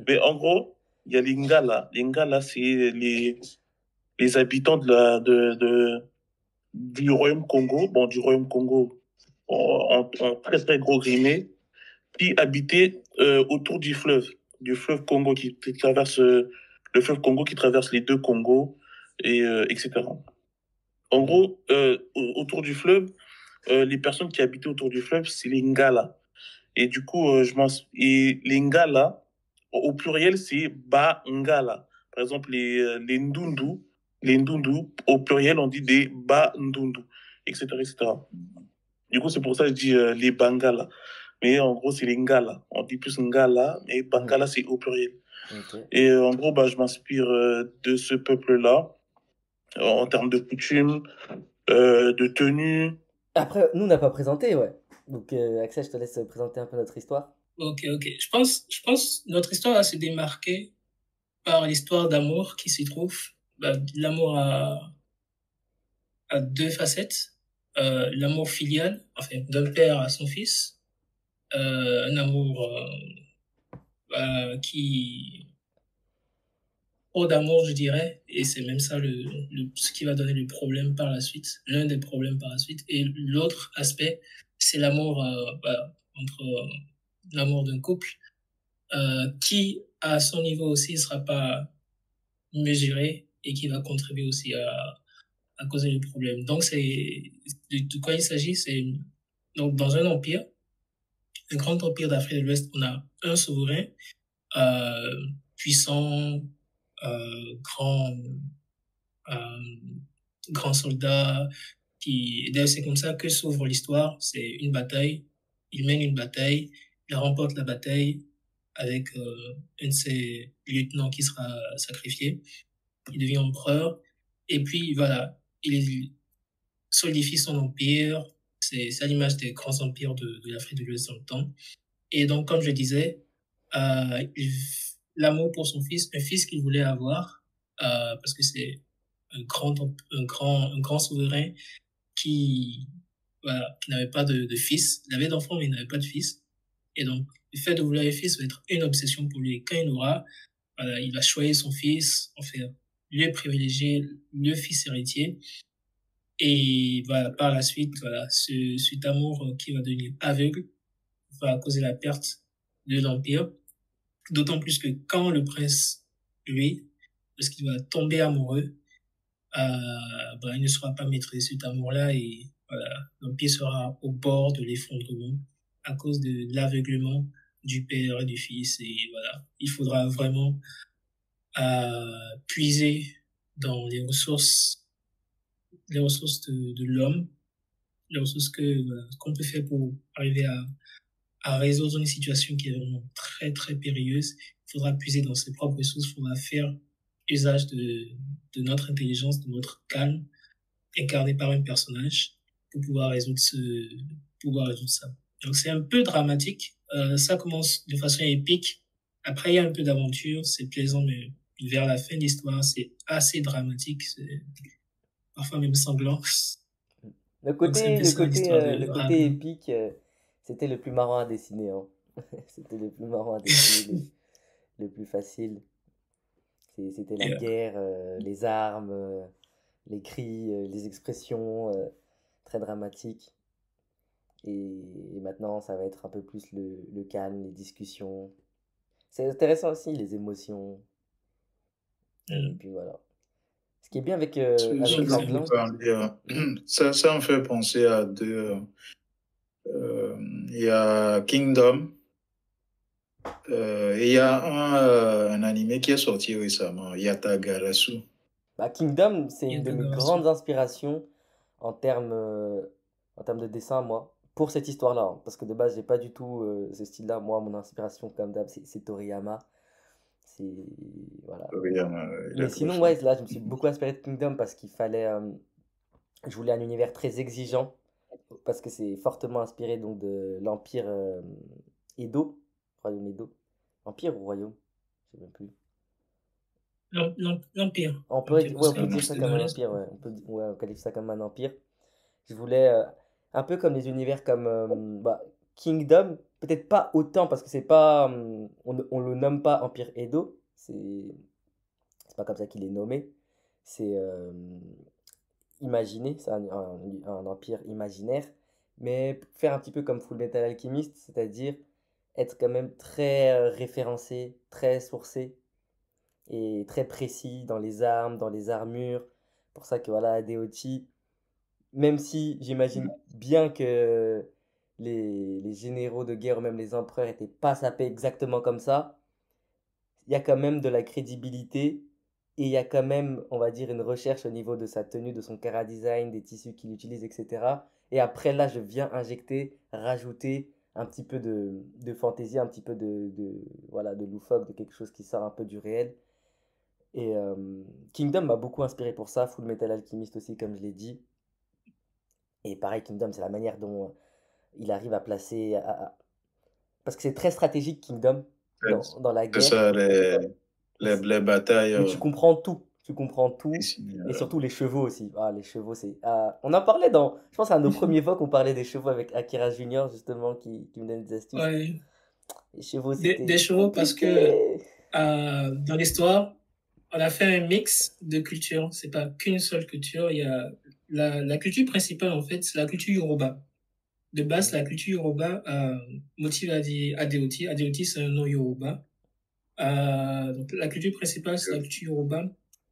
Mais en gros, il y a les Ngala. Les Ngala, c'est les habitants du Royaume Congo. Bon, du Royaume Congo, en très, très gros grimé, qui habitaient autour du fleuve Congo qui traverse... le fleuve Congo qui traverse les deux Congos, etc. En gros, autour du fleuve, les personnes qui habitaient autour du fleuve, c'est les Ngala. Et du coup, les Ngala, au pluriel, c'est Ba-Ngala. Par exemple, les Ndundu, au pluriel, on dit des Ba-Ndundu, etc., etc. Du coup, c'est pour ça que je dis les Bangala. Mais en gros, c'est les Ngala. On dit plus Ngala, mais Bangala, c'est au pluriel. Okay. Et en gros, je m'inspire de ce peuple-là en termes de coutumes, de tenue. Après, nous, on n'a pas présenté, ouais. Donc, Axel, je te laisse présenter un peu notre histoire. Ok. Je pense notre histoire va se démarquer par l'histoire d'amour qui s'y trouve. L'amour a deux facettes. L'amour filial, enfin, d'un père à son fils. Un amour qui... trop d'amour, je dirais, et c'est même ça ce qui va donner le problème par la suite, l'un des problèmes par la suite. Et l'autre aspect, c'est l'amour entre l'amour d'un couple qui, à son niveau aussi, ne sera pas mesuré et qui va contribuer aussi à causer le problème. Donc, de quoi il s'agit? Donc, dans un empire, un grand empire d'Afrique de l'Ouest, on a un souverain, puissant, grand, euh, grand soldat, d'ailleurs, c'est comme ça que s'ouvre l'histoire. C'est une bataille. Il mène une bataille. Il remporte la bataille avec un de ses lieutenants qui sera sacrifié. Il devient empereur. Et puis, voilà, il solidifie son empire. C'est à l'image des grands empires de l'Afrique de l'Ouest dans le temps. Et donc, comme je disais, l'amour pour son fils, un fils qu'il voulait avoir, parce que c'est un grand souverain qui n'avait pas de fils. Il avait d'enfants, mais il n'avait pas de fils. Et donc, le fait de vouloir un fils va être une obsession pour lui. Quand il l'aura, il va choisir son fils, en faire le privilégié, le fils héritier. Et voilà, par la suite, cet amour qui va devenir aveugle va causer la perte de l'empire. D'autant plus que quand le prince, lui, parce qu'il va tomber amoureux, il ne sera pas maîtrisé cet amour-là et voilà, l'empire sera au bord de l'effondrement à cause de l'aveuglement du père et du fils. Et voilà, il faudra vraiment puiser dans les ressources de l'homme, les ressources qu'on peut faire pour arriver à résoudre une situation qui est vraiment très, très périlleuse. Il faudra puiser dans ses propres ressources, il faudra faire usage de notre intelligence, de notre calme, incarné par un personnage, pour pouvoir résoudre ça. Donc c'est un peu dramatique. Ça commence de façon épique. Après, il y a un peu d'aventure, c'est plaisant, mais vers la fin de l'histoire, c'est assez dramatique, c'est parfois même sanglant. Le Donc c'est un côté, peu le ça côté, l'histoire le de côté Raven. épique, c'était le plus marrant à dessiner, hein. C'était le plus marrant à dessiner, le plus facile. C'était la Et, guerre, les armes, les cris, les expressions, très dramatiques. Et maintenant, ça va être un peu plus le calme, les discussions. C'est intéressant aussi, les émotions. Et puis voilà. Ce qui est bien avec donc, Ce dont c'est cette un peu vous langue. parlez, ça me fait penser à deux. Il y a Kingdom et il y a un animé qui est sorti récemment, Yatagarasu. Bah, Kingdom, c'est une de mes Yatagarasu. grandes inspirations en termes, euh, en termes de dessin, moi, pour cette histoire-là, hein. Parce que de base, j'ai pas du tout ce style-là. Moi, mon inspiration, comme d'hab, c'est Toriyama. C'est. Voilà. Il Mais est très sinon, ouais, fort. là, je me suis beaucoup inspiré de Kingdom parce qu'il fallait. Je voulais un univers très exigeant. Parce que c'est fortement inspiré donc de l'Empire Edo. Royaume Edo. Empire ou royaume? Je sais même plus. L'Empire. Ouais, Parce on que peut dire ça c'était comme dans un l'Est. empire, ouais. Ouais, on qualifie ça comme un empire. Je voulais un peu comme les univers comme Kingdom, peut-être pas autant parce que c'est pas, on le nomme pas Empire Edo, c'est pas comme ça qu'il est nommé. C'est imaginé, c'est un empire imaginaire, mais faire un petit peu comme Fullmetal Alchemist, c'est-à-dire être quand même très référencé, très sourcé et très précis dans les armes, dans les armures. Pour ça que voilà, ADOT, même si j'imagine bien que les généraux de guerre ou même les empereurs n'étaient pas sapés exactement comme ça, il y a quand même de la crédibilité et il y a quand même, on va dire, une recherche au niveau de sa tenue, de son chara-design, des tissus qu'il utilise, etc. Et après, là, je viens injecter, rajouter un petit peu de fantaisie, un petit peu voilà, de loufoque, de quelque chose qui sort un peu du réel. Et Kingdom m'a beaucoup inspiré pour ça, Full Metal Alchemist aussi, comme je l'ai dit. Et pareil, Kingdom, c'est la manière dont il arrive à placer. Parce que c'est très stratégique, Kingdom, dans la C'est guerre. ça, Mais, les batailles mais tu comprends tout. Tu comprends tout. ici. Et surtout les chevaux aussi. Ah, les chevaux, c'est. On en parlait dans. Je pense à un de nos premiers fois qu'on parlait des chevaux avec Akira Junior, justement, qui me donne des astuces. Ouais. Les chevaux, Des c'était chevaux parce que compliqué. dans l'histoire, on a fait un mix de cultures. C'est pas qu'une seule culture. Il y a la culture principale, en fait, c'est la culture Yoruba. De base, la culture Yoruba motive Adeoti. Adeoti, c'est un nom Yoruba. Donc, la culture principale, c'est la culture Yoruba.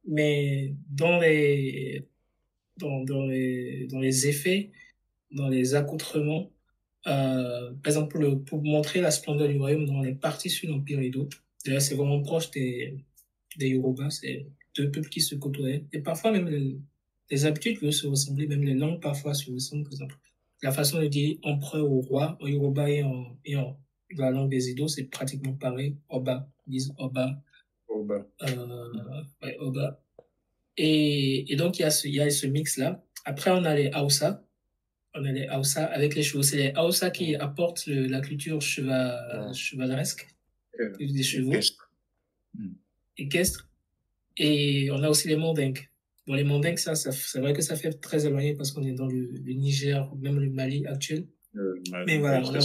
Mais dans les effets, dans les accoutrements. Par exemple, pour montrer la splendeur du royaume dans les parties sur l'Empire Edo. D'ailleurs, c'est vraiment proche des Yoruba, c'est deux peuples qui se côtoient. Et parfois, même les habitudes peuvent se ressembler, même les langues parfois se ressemblent. Par exemple, la façon de dire empereur ou roi en Yoruba et en dans la langue des Edo, c'est pratiquement pareil. Oba, ils disent Oba. Oba. Ouais, Oba. Et donc, il y a ce mix-là. Après, on a les Hausa. On a les Hausa avec les chevaux. C'est les Hausa qui apportent la culture chevaleresque, des chevaux, équestres. Et on a aussi les Mandingues. Bon, les Mandingues, c'est vrai que ça fait très éloigné parce qu'on est dans le Niger, ou même le Mali actuel. Mais voilà, on a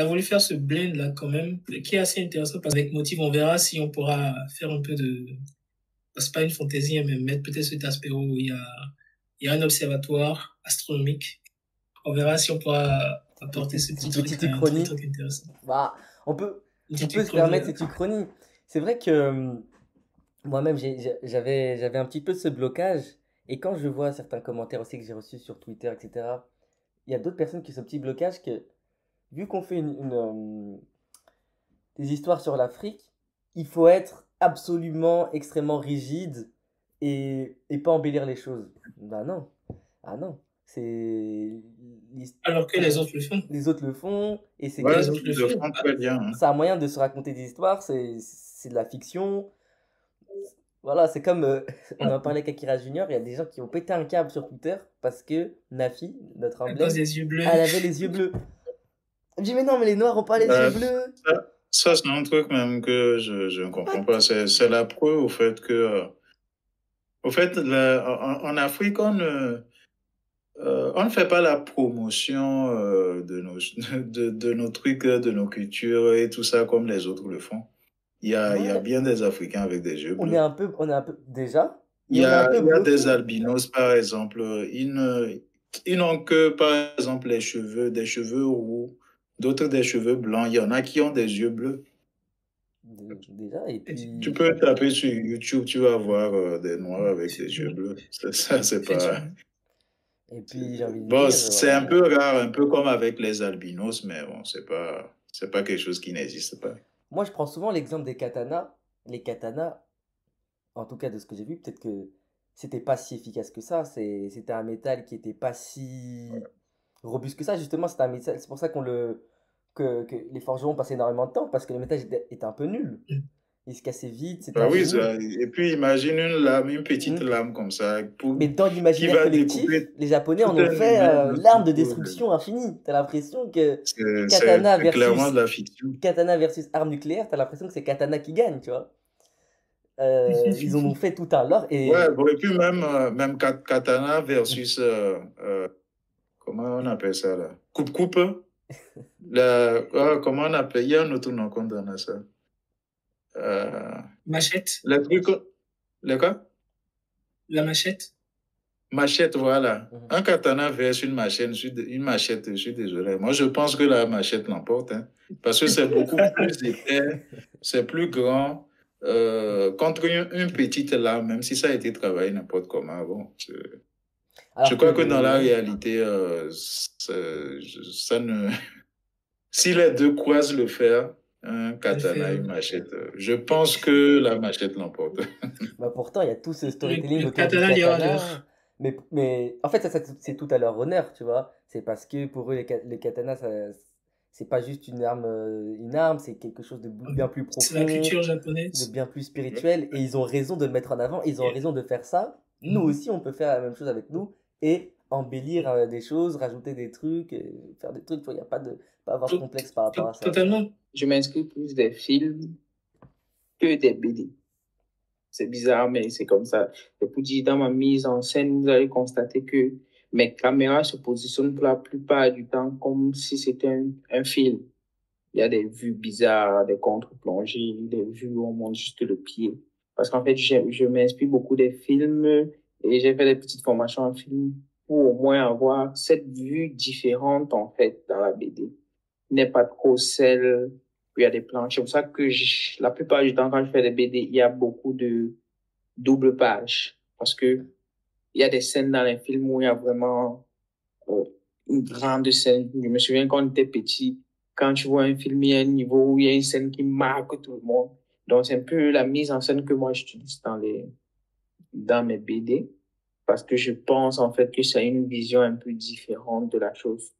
voulu faire ce blend là quand même, qui est assez intéressant parce qu'avec Motive, on verra si on pourra faire un peu de, c'est pas une fantaisie, mais mettre peut-être cet aspect où il y a un observatoire astronomique. On verra si on pourra apporter ce petit truc intéressant. Bah, on peut se permettre cette uchronie. C'est vrai que moi-même, j'avais un petit peu ce blocage. Et quand je vois certains commentaires aussi que j'ai reçus sur Twitter, etc., il y a d'autres personnes qui ont ce petit blocage que, vu qu'on fait des histoires sur l'Afrique, il faut être absolument extrêmement rigide et pas embellir les choses. Bah non. Ah non. Alors que les autres le font. Les autres le font. Et c'est les autres le font très bien. C'est un moyen de se raconter des histoires. C'est de la fiction. Voilà, c'est comme, on en parlait avec Akira Junior, il y a des gens qui ont pété un câble sur Twitter parce que Nafi, notre emblème, elle avait les yeux bleus. Je dis, mais non, mais les Noirs ont pas les yeux bleus. Ça, c'est un truc même que je ne comprends pas. C'est la preuve au fait que, en Afrique, on ne fait pas la promotion de nos trucs, de nos cultures et tout ça comme les autres le font. Il y a bien des Africains avec des yeux bleus. On est un peu déjà. Il y a des albinos, par exemple. Ils n'ont que, par exemple, des cheveux roux, d'autres des cheveux blancs. Il y en a qui ont des yeux bleus. Déjà, et puis... Tu peux taper sur YouTube, tu vas voir des noirs avec des yeux bleus. Ça, c'est pas... Et puis, j'ai envie de bon, dire... c'est un peu rare, un peu comme avec les albinos, mais bon, c'est pas quelque chose qui n'existe pas. Moi, je prends souvent l'exemple des katanas. Les katanas, en tout cas de ce que j'ai vu, peut-être que c'était pas si efficace que ça. C'était un métal qui était pas si robuste que ça. Justement, c'était un métal. C'est pour ça que les forgerons passaient énormément de temps, parce que le métal était un peu nul. Il se cassait vite. Bah oui, et puis imagine une petite lame comme ça. Mais dans l'imaginaire collectif, les Japonais en ont fait l'arme de destruction infinie. T'as l'impression que katana versus arme nucléaire, t'as l'impression que c'est katana qui gagne, tu vois. Ils en ont fait tout un lore. Ouais, bon, et puis même katana versus comment on appelle ça là? Coupe-coupe. Comment on appelle? Il y a un autre nom qu'on donne à ça. Machette. Le quoi? La machette. Machette, voilà. Un katana versus une machette, je suis désolé. Moi, je pense que la machette l'emporte, hein, parce que c'est beaucoup plus épais, c'est plus grand. Contre une petite lame, même si ça a été travaillé n'importe comment, bon, je crois que dans la réalité, ça ne... si les deux croisent le fer, un katana et une machette, je pense que la machette l'emporte. Bah pourtant, il y a tout ce storytelling autour du katana. Mais en fait, ça c'est tout à leur honneur, tu vois. C'est parce que pour eux, les katanas, c'est pas juste une arme, c'est quelque chose de bien plus profond. C'est la culture japonaise. De bien plus spirituel. Et ils ont raison de le mettre en avant, ils ont raison de faire ça. Nous aussi, on peut faire la même chose avec nous et embellir des choses, rajouter des trucs, faire des trucs. Il n'y a pas avoir de complexe par rapport à ça. Totalement. Je m'inscris plus des films que des BD. C'est bizarre, mais c'est comme ça. Et pour dire, dans ma mise en scène, vous allez constater que mes caméras se positionnent pour la plupart du temps comme si c'était un film. Il y a des vues bizarres, des contre-plongées, des vues où on monte juste le pied. Parce qu'en fait, je m'inspire beaucoup des films et j'ai fait des petites formations en film pour au moins avoir cette vue différente, en fait, dans la BD. Il n'est pas trop celle où il y a des planches. C'est pour ça que la plupart du temps, quand je fais des BD, il y a beaucoup de double pages. Parce que il y a des scènes dans les films où il y a vraiment euh, une grande scène. Je me souviens quand on était petit, quand tu vois un film, il y a un niveau où il y a une scène qui marque tout le monde. Donc, c'est un peu la mise en scène que moi j'utilise dans mes BD. Parce que je pense en fait que c'est une vision un peu différente de la chose.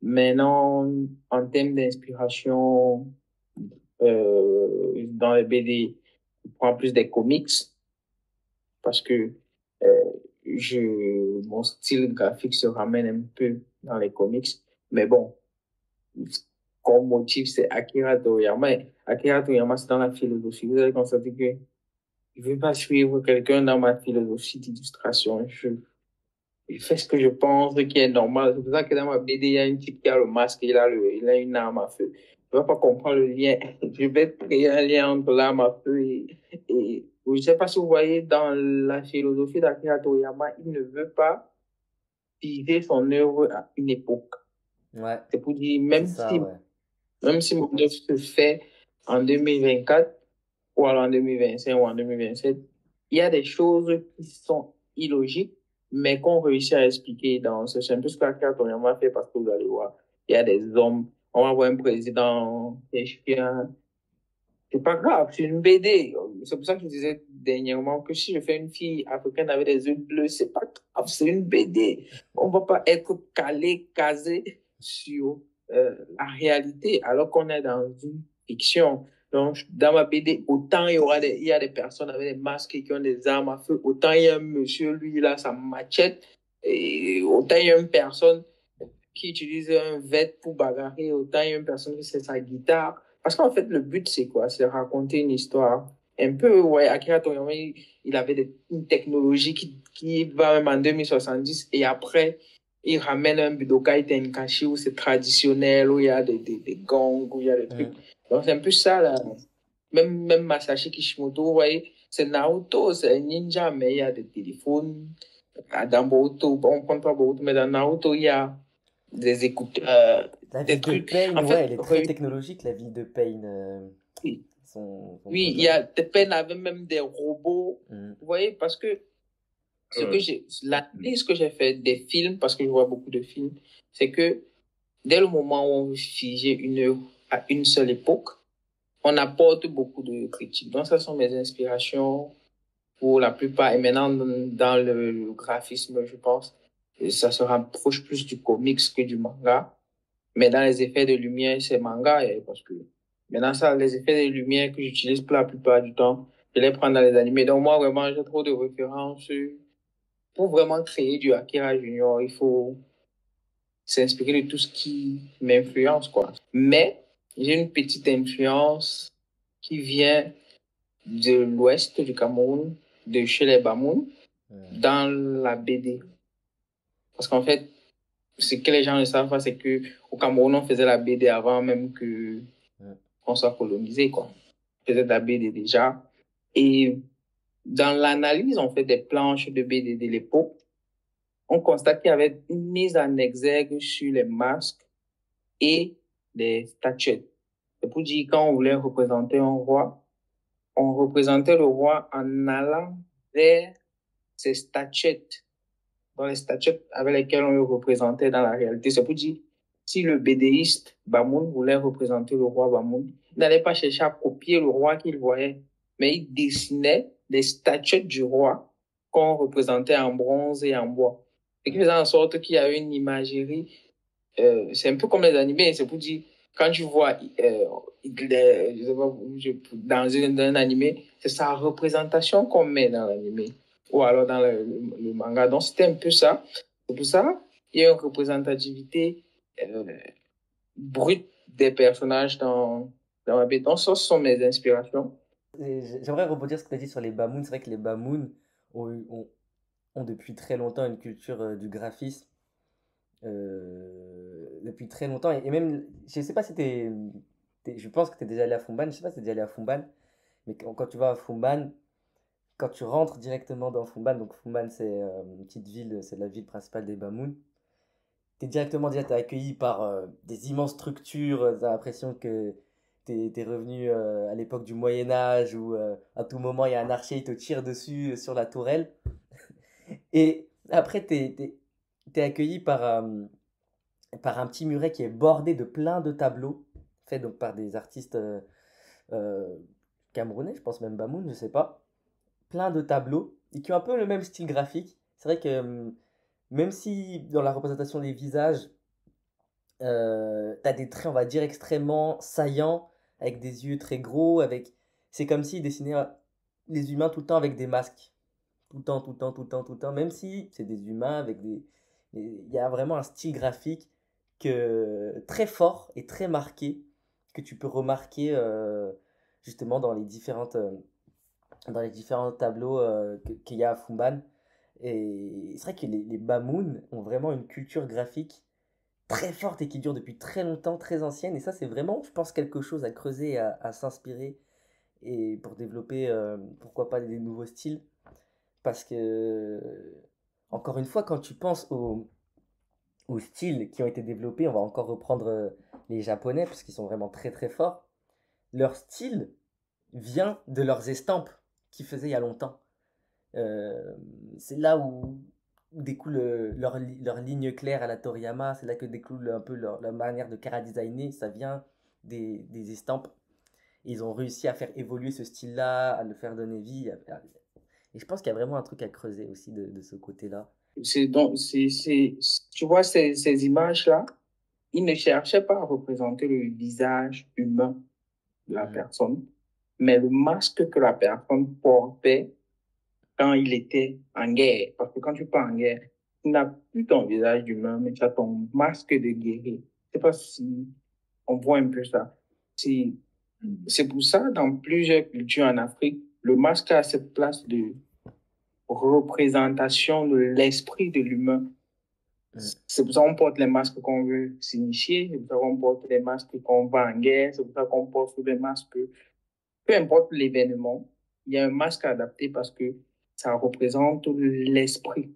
Maintenant, en termes d'inspiration, dans les BD, je prends plus des comics parce que mon style graphique se ramène un peu dans les comics. Mais bon, comme motif, c'est Akira Toriyama. Et Akira Toriyama, c'est dans la philosophie. Vous avez constaté que je ne veux pas suivre quelqu'un dans ma philosophie d'illustration. Je fais ce que je pense qui est normal. C'est pour ça que dans ma BD, il y a un type qui a le masque, il a une arme à feu. Je ne vais pas comprendre le lien. Je vais créer un lien entre l'arme à feu et je ne sais pas si vous voyez dans la philosophie d'Akira Toriyama, il ne veut pas figer son œuvre à une époque. Ouais, C'est pour dire, c'est ça, ouais. même si mon œuvre se fait en 2024 ou alors en 2025 ou en 2027, il y a des choses qui sont illogiques mais qu'on réussit à expliquer c'est un peu ce qu'Akira Toriyama fait parce que vous allez voir, il y a des hommes, on va voir un président, des chiens, c'est pas grave, c'est une BD. C'est pour ça que je disais dernièrement que si je fais une fille africaine avec des yeux bleus, c'est pas grave, c'est une BD. On va pas être casé sur la réalité alors qu'on est dans une fiction. Donc, dans ma BD, autant il y a des personnes avec des masques qui ont des armes à feu, autant il y a un monsieur, lui, il a sa machette, et autant il y a une personne qui utilise un vêt pour bagarrer, autant il y a une personne qui sait sa guitare. Parce qu'en fait, le but, c'est quoi? C'est raconter une histoire. Un peu, ouais, Akira Toriyama, il avait une technologie qui va même en 2070 et après, il ramène un Budokai Tenkaichi où c'est traditionnel, où il y a des gongs, où il y a des trucs. Donc, c'est un peu ça, là. Même Masashi Kishimoto, vous voyez, c'est Naruto, c'est un ninja, mais il y a des téléphones. Dans Boruto, on ne prend pas Boruto, mais dans Naruto, il y a des écouteurs, La des ville de trucs. Pain, En ouais, fait, elle est très technologique, la ville de Pain. oui, Son oui, il y projet. a des peines avec même des robots. Vous voyez, parce que l'analyse que j'ai fait des films, parce que je vois beaucoup de films, c'est que dès le moment où on veut figer une œuvre à une seule époque, on apporte beaucoup de critiques. Donc, ce sont mes inspirations pour la plupart. Et maintenant, dans le graphisme, je pense, ça se rapproche plus du comics que du manga. Mais dans les effets de lumière, c'est manga, parce que maintenant, ça, les effets de lumière que j'utilise pour la plupart du temps, je les prends dans les animés. Donc, moi, vraiment, j'ai trop de références. Pour vraiment créer du Akira Junior, il faut s'inspirer de tout ce qui m'influence, quoi. Mais, j'ai une petite influence qui vient de l'ouest du Cameroun, de chez les Bamoun, dans la BD. Parce qu'en fait, ce que les gens ne savent pas, c'est que au Cameroun, on faisait la BD avant même que on soit colonisé, quoi. On faisait de la BD déjà. Et dans l'analyse, en fait, des planches de BD de l'époque, on constate qu'il y avait une mise en exergue sur les masques et les statuettes. C'est pour dire, quand on voulait représenter un roi, on représentait le roi en allant vers ses statuettes, dans les statuettes avec lesquelles on le représentait dans la réalité. C'est pour dire, si le bédéiste Bamoun voulait représenter le roi Bamoun, il n'allait pas chercher à copier le roi qu'il voyait, mais il dessinait les statuettes du roi qu'on représentait en bronze et en bois. Ce qui faisait en sorte qu'il y avait une imagerie, c'est un peu comme les animés, c'est pour dire, quand tu vois je sais pas, dans un animé, c'est sa représentation qu'on met dans l'animé ou alors dans le manga. Donc, c'était un peu ça. C'est pour ça qu'il y a une représentativité brute des personnages dans ma BD. Donc, ça, ce sont mes inspirations. J'aimerais rebondir sur ce que tu as dit sur les Bamoun. C'est vrai que les Bamoun ont depuis très longtemps une culture du graphisme. Depuis très longtemps. Et même, je sais pas si je pense que tu es déjà allé à Fumban. Je sais pas si tu es déjà allé à Fumban. Mais quand tu vas à Fumban, quand tu rentres directement dans Fumban, donc Fumban c'est une petite ville, c'est la ville principale des Bamoun. T'es directement déjà t'es accueilli par des immenses structures. T'as l'impression que t'es revenu à l'époque du Moyen Âge où à tout moment il y a un archer, il te tire dessus sur la tourelle. Et après, t'es accueilli par un petit muret qui est bordé de plein de tableaux, faits donc par des artistes euh, camerounais, je pense même Bamoun, je sais pas. Plein de tableaux et qui ont un peu le même style graphique. C'est vrai que même si dans la représentation des visages, t'as des traits, on va dire, extrêmement saillants, avec des yeux très gros, c'est comme s'ils dessinaient les humains tout le temps avec des masques. Tout le temps, tout le temps, tout le temps, tout le temps. Même si c'est des humains avec des... Il y a vraiment un style graphique très fort et très marqué que tu peux remarquer justement dans les différents tableaux qu'il y a à Fumban. Et c'est vrai que les Bamoun ont vraiment une culture graphique très forte et qui dure depuis très longtemps, très ancienne. Et ça, c'est vraiment, je pense, quelque chose à creuser, à s'inspirer et pour développer, pourquoi pas, des nouveaux styles. Parce que, encore une fois, quand tu penses aux styles qui ont été développés, on va encore reprendre les Japonais, parce qu'ils sont vraiment très très forts. Leur style vient de leurs estampes qu'ils faisaient il y a longtemps. C'est là où découle leur ligne claire à la Toriyama, c'est là que découle un peu leur manière de chara-designer, ça vient des estampes. Et ils ont réussi à faire évoluer ce style-là, à le faire donner vie. Et je pense qu'il y a vraiment un truc à creuser aussi de ce côté-là. Tu vois, ces images-là, ils ne cherchaient pas à représenter le visage humain de la personne, mais le masque que la personne portait quand il était en guerre. Parce que quand tu pars en guerre, tu n'as plus ton visage d'humain, mais tu as ton masque de guerrier. Je sais pas si on voit un peu ça. C'est pour ça, dans plusieurs cultures en Afrique, le masque a cette place de représentation de l'esprit de l'humain. C'est pour ça qu'on porte les masques qu'on veut s'initier, c'est pour ça qu'on porte les masques qu'on va en guerre, c'est pour ça qu'on porte les masques. Peu importe l'événement, il y a un masque adapté parce que ça représente l'esprit.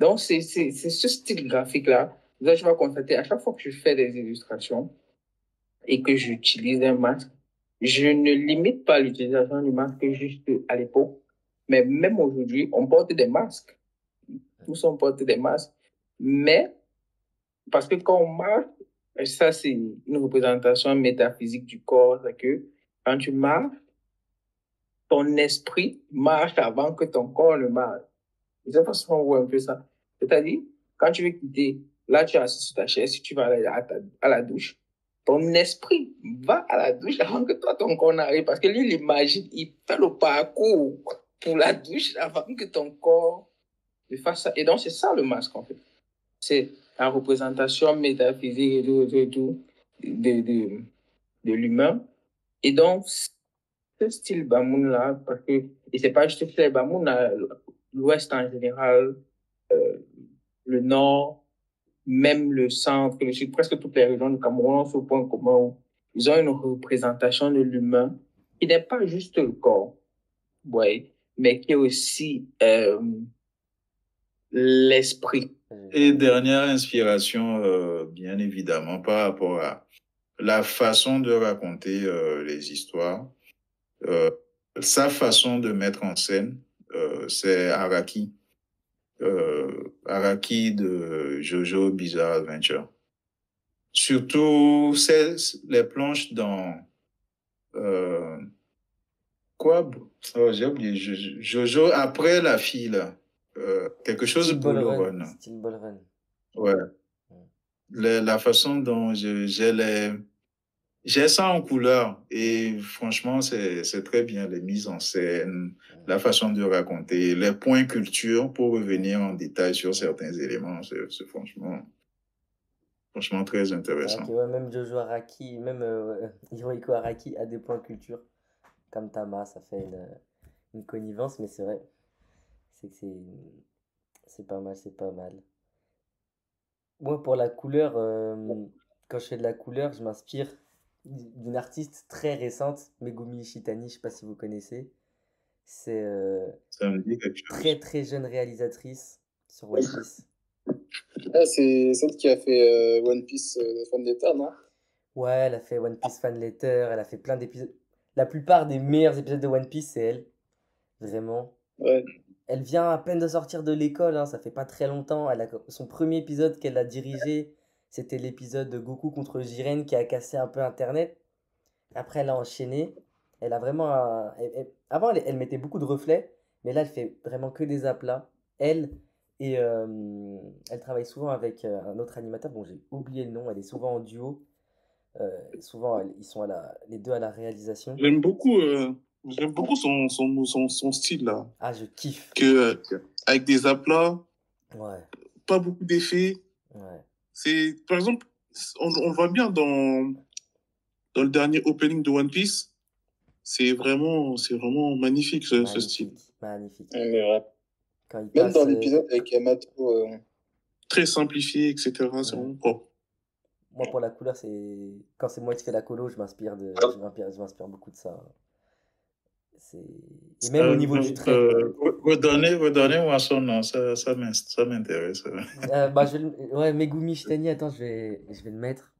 Donc, c'est ce style graphique-là. Là, je vais constater, à chaque fois que je fais des illustrations et que j'utilise un masque, je ne limite pas l'utilisation du masque juste à l'époque, mais même aujourd'hui, on porte des masques. Tous on porte des masques. Mais, parce que quand on marche, ça, c'est une représentation métaphysique du corps, c'est que quand tu marches, ton esprit marche avant que ton corps ne marche. De cette façon, on voit un peu ça. C'est-à-dire, quand tu veux quitter, là, tu es assis sur ta chaise, si tu vas aller à la douche, ton esprit va à la douche avant que toi, ton corps n'arrive. Parce que lui, il imagine, il fait le parcours pour la douche avant que ton corps ne fasse ça. Et donc, c'est ça le masque, en fait. C'est la représentation métaphysique et tout de l'humain. Et donc, ce style Bamoun là, parce que, et c'est pas juste le style Bamoun, l'Ouest en général, le Nord, même le Centre, le Sud, presque toutes les régions du Cameroun ont ce point commun où ils ont une représentation de l'humain qui n'est pas juste le corps, ouais, mais qui est aussi l'esprit. Et dernière inspiration, bien évidemment, par rapport à la façon de raconter les histoires, sa façon de mettre en scène, c'est Araki. Araki de Jojo Bizarre Adventure. Surtout les planches dans quoi? Oh, j'ai oublié. Jojo après la fille là. Quelque chose Style pour Ball le Run. run. Style Ball Run. Ouais. La façon dont j'ai ça en couleur et franchement c'est très bien les mises en scène, la façon de raconter, les points culture pour revenir en détail sur certains éléments, c'est franchement très intéressant. Ok, ouais, même Jojo Araki, même Hirohiko Araki a des points culture. Comme Tama, ça fait une connivence, mais c'est vrai. C'est que c'est pas mal, c'est pas mal. Moi, pour la couleur, quand je fais de la couleur, je m'inspire d'une artiste très récente, Megumi Ishitani, je sais pas si vous connaissez. C'est Ça me dit quelque chose. très très jeune réalisatrice sur One Piece. Ah, c'est celle qui a fait One Piece Fan Letter, non? Ouais, elle a fait One Piece Fan Letter, elle a fait plein d'épisodes. La plupart des meilleurs épisodes de One Piece, c'est elle. Vraiment. Ouais. elle vient à peine de sortir de l'école, hein, ça fait pas très longtemps. Son premier épisode qu'elle a dirigé, c'était l'épisode de Goku contre Jiren qui a cassé un peu Internet. Après, elle a enchaîné. Elle a vraiment avant, elle mettait beaucoup de reflets, mais là, elle fait vraiment que des aplats. Elle et elle travaille souvent avec un autre animateur dont j'ai oublié le nom. Elle est souvent en duo. Souvent, ils sont les deux à la réalisation. J'aime beaucoup son style, là. Ah, je kiffe. Avec des aplats, Ouais, pas beaucoup d'effets. ouais. Par exemple, on le voit bien dans le dernier opening de One Piece. C'est vraiment magnifique, ce style. Magnifique. Ouais. Quand il Même passe, dans l'épisode avec Yamato. Très simplifié, etc. C'est vraiment propre. moi, pour la couleur, quand c'est moi qui fais la colo, je m'inspire beaucoup de ça. Et même au niveau du trait. Redonnez-moi son nom, ça m'intéresse. Ouais, Megumi Shitani, attends, je vais le mettre.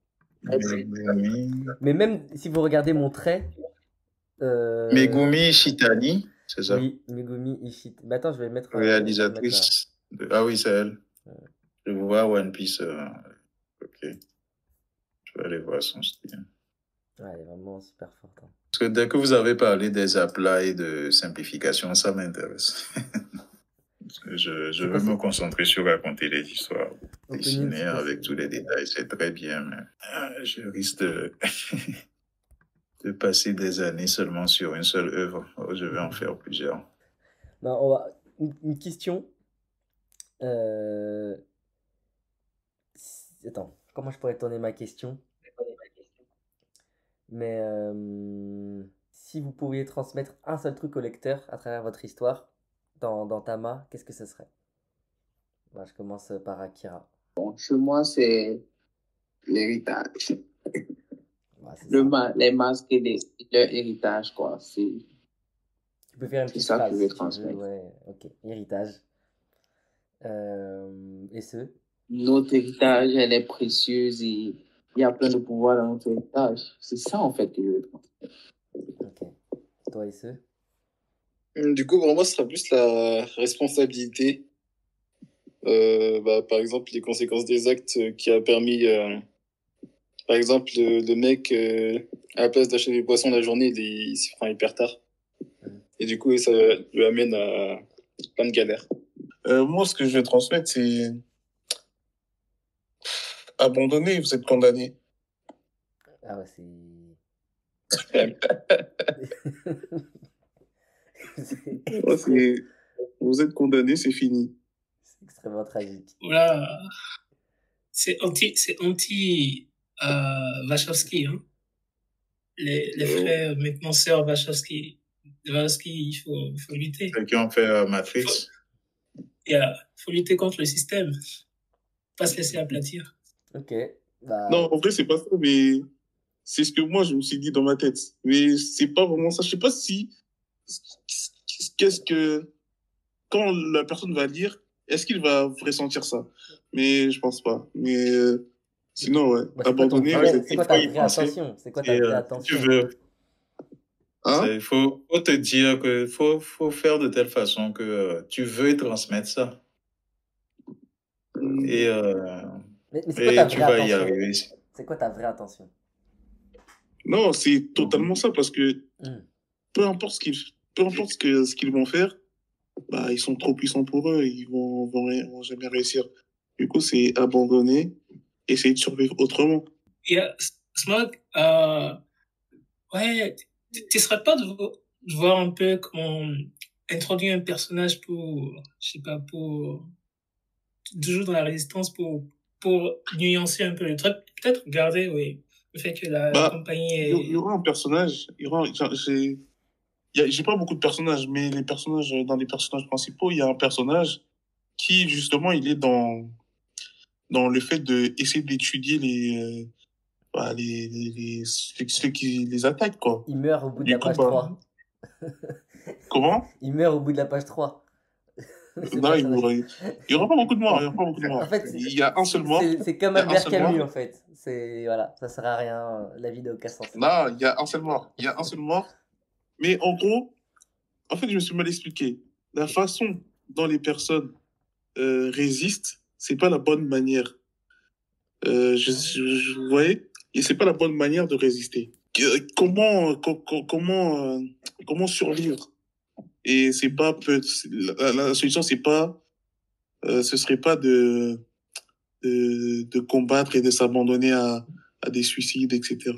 Megumi. Mais même si vous regardez mon trait. Megumi Shitani, c'est ça? Oui, Megumi Ishitani. Mais attends, je vais le mettre. Réalisatrice. Ah oui, c'est elle. Je vois One Piece. Ok. Je vais aller voir son style. Ouais, elle est vraiment super forte. Hein. Parce que dès que vous avez parlé des aplats et de simplification, ça m'intéresse. Je veux me concentrer sur raconter les histoires, dessiner avec tous les détails, c'est très bien, mais je risque de passer des années seulement sur une seule œuvre. Je vais en faire plusieurs. Non, une question. Attends, comment je pourrais tourner ma question? Mais si vous pouviez transmettre un seul truc au lecteur à travers votre histoire dans Tama, qu'est-ce que ce serait? Je commence par Akira. Bon, chez moi, c'est l'héritage. Ouais, les masques et leur héritage, quoi. Tu peux faire une petite ça phrase que je vais si tu veux, transmettre. ouais, ok. Héritage. Et ce? Notre héritage, elle est précieuse et il y a plein de pouvoir dans notre héritage. C'est ça, en fait, que je veux transmettre. Ok. Toi et ce? Du coup, pour moi, ce sera plus la responsabilité. Par exemple, les conséquences des actes qui a permis, par exemple, le mec, à la place d'acheter des poissons la journée, il s'y prend hyper tard. Et du coup, ça lui amène à plein de galères. Moi, ce que je vais transmettre, c'est abandonner, vous êtes condamné. Ah ouais, Vous êtes condamné, c'est fini. C'est extrêmement tragique. Voilà. C'est anti Wachowski, hein. Les frères, maintenant sœurs Wachowski, il faut lutter. Ceux qui ont fait Matrix. Faut lutter contre le système. Pas se laisser aplatir. Ok. Non, en vrai, c'est pas ça, mais c'est ce que moi, je me suis dit dans ma tête. Mais c'est pas vraiment ça. Je sais pas si, quand la personne va lire, est-ce qu'il va ressentir ça? Mais je pense pas. Mais sinon, ouais. Abandonner, c'est quoi ta vraie attention? C'est quoi ta vraie attention? Tu veux. Il faut te dire que faut faire de telle façon que tu veux transmettre ça. Et mais c'est quoi ta vraie tu vas y attention? arriver. C'est quoi ta vraie attention? Non, c'est totalement ça, parce que peu importe ce qu'ils vont faire, ils sont trop puissants pour eux, ils vont jamais réussir. Du coup, c'est abandonner, essayer de survivre autrement. Smog, ouais, tu serais pas de voir un peu comment introduire un personnage pour, je sais pas, pour toujours dans la résistance pour nuancer un peu le truc, peut-être garder, oui, le fait que la compagnie est... Il y aura un personnage, j'ai pas beaucoup de personnages, mais dans les personnages principaux, il y a un personnage qui, justement, il est dans le fait de essayer d'étudier ceux qui les attaquent, quoi. Il meurt au bout de la page 3. Comment? Il meurt au bout de la page 3. Non, il y aura pas beaucoup de morts. En fait, il y a un seul mort. C'est comme Albert Camus, en fait. Voilà, ça sert à rien, la vie n'a aucun sens. Non, il y a un seul mort. Mais en gros, en fait, je me suis mal expliqué. La façon dont les personnes résistent, c'est pas la bonne manière. Vous voyez, et c'est pas la bonne manière de résister. Comment survivre? Et c'est pas la solution, c'est pas, ce serait pas de combattre et de s'abandonner à des suicides, etc.,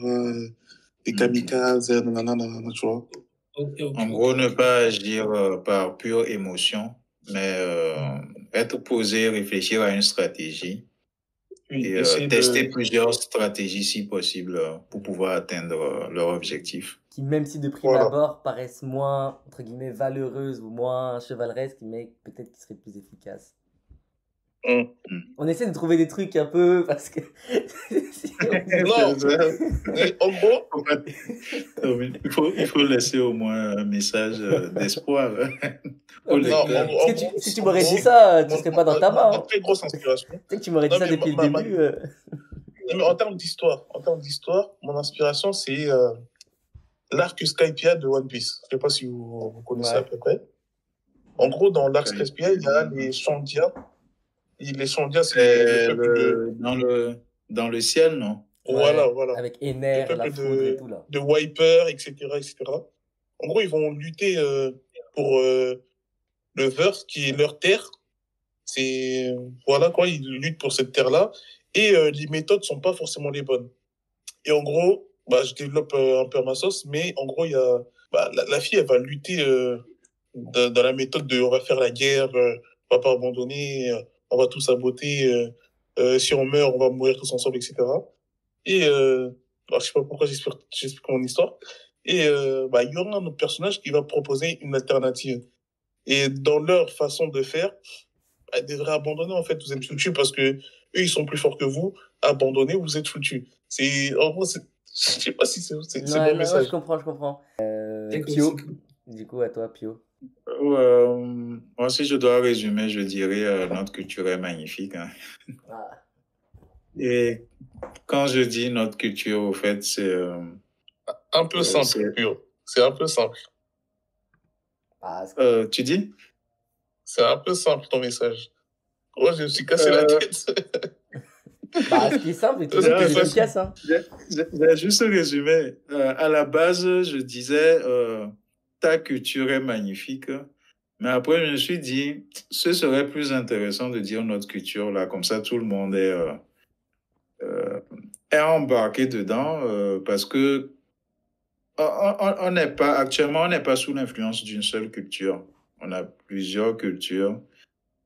des kamikazes, nanana, tu vois. En gros, ne pas agir par pure émotion, mais être posé, réfléchir à une stratégie et tester plusieurs stratégies si possible pour pouvoir atteindre leur objectif. Qui, même si de prime abord paraissent moins, entre guillemets, valeureuses ou moins chevaleresques, mais peut-être qui seraient plus efficaces. On essaie de trouver des trucs un peu parce que non, en gros, il faut laisser au moins un message d'espoir. Si tu m'aurais dit ça, tu serais pas dans ta main. Très grosse inspiration. Tu sais que tu m'aurais dit ça depuis le début. Mais en termes d'histoire, mon inspiration c'est l'arc Skypiea de One Piece. Je sais pas si vous connaissez à peu près. En gros, dans l'arc Skypiea, il y a les Shandia. Et les Shandia, c'est le peuple dans le ciel, non? Voilà. Avec Ener, la foudre et tout là. De Wiper, etc. En gros, ils vont lutter pour le Verse, qui est leur terre. Voilà quoi, ils luttent pour cette terre-là. Et les méthodes sont pas forcément les bonnes. Et en gros, je développe un peu à ma sauce, mais en gros, il y a la fille, elle va lutter dans la méthode de on va faire la guerre, on va pas abandonner, on va tout saboter, si on meurt, on va mourir tous ensemble, etc. Et je sais pas pourquoi j'explique mon histoire. Et il y aura un autre personnage qui va proposer une alternative. Et dans leur façon de faire, ils devraient abandonner, en fait, vous êtes foutus parce que eux, ils sont plus forts que vous. Abandonnez, vous êtes foutus. En gros, je sais pas si c'est bon message. Je comprends. Pio, du coup, à toi, Pio. Moi, si je dois résumer, je dirais notre culture est magnifique. Hein. Et quand je dis notre culture, au fait, c'est... un peu simple, Pio. C'est un peu simple. Tu dis? C'est un peu simple, ton message. Moi, je me suis cassé la tête. Ce qui est simple est toujours plus efficace. Hein. J'ai juste résumé. À la base, je disais... ta culture est magnifique. Mais après, je me suis dit, ce serait plus intéressant de dire notre culture, là, comme ça, tout le monde est embarqué dedans, parce que actuellement, on n'est pas sous l'influence d'une seule culture. On a plusieurs cultures.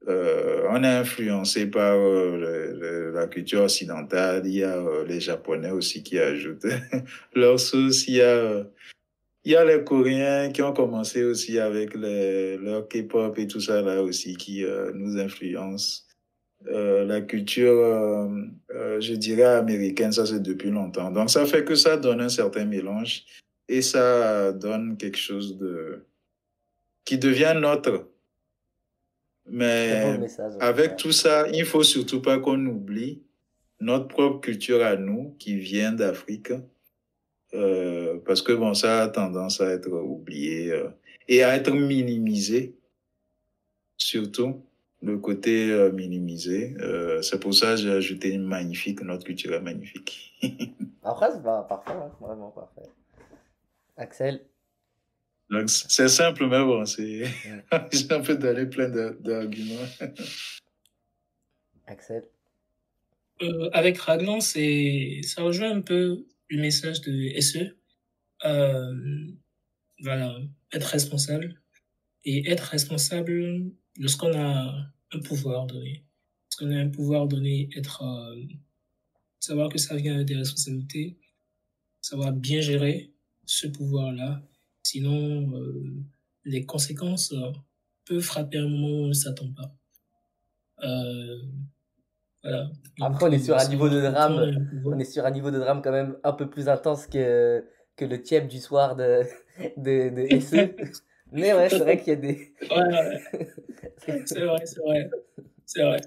On est influencé par la culture occidentale. Il y a les Japonais aussi qui ajoutent leur sauce. Il y a les Coréens qui ont commencé aussi avec leur K-pop et tout ça là aussi qui nous influencent. La culture, je dirais américaine, ça c'est depuis longtemps. Donc ça fait que ça donne un certain mélange et ça donne quelque chose qui devient notre. Mais avec tout ça, il faut surtout pas qu'on oublie notre propre culture à nous qui vient d'Afrique. Parce que bon, ça a tendance à être oublié et à être minimisé, surtout le côté minimisé. C'est pour ça que j'ai ajouté magnifique, notre culture est magnifique. Après, c'est pas parfait, hein, vraiment parfait. Axel? Donc, c'est simple, mais bon, j'ai un peu donné plein d'arguments. Axel? Avec Raglan, ça rejoint un peu le message de SE. Voilà, être responsable. Et être responsable lorsqu'on a un pouvoir donné. Lorsqu'on a un pouvoir donné, savoir que ça vient avec des responsabilités, savoir bien gérer ce pouvoir-là. Sinon, les conséquences peuvent frapper à un moment où on ne s'attend pas. Voilà. Après, on est sur un niveau de drame quand même un peu plus intense que le tiep du soir de SE. Mais ouais, c'est vrai qu'il y a des... C'est vrai.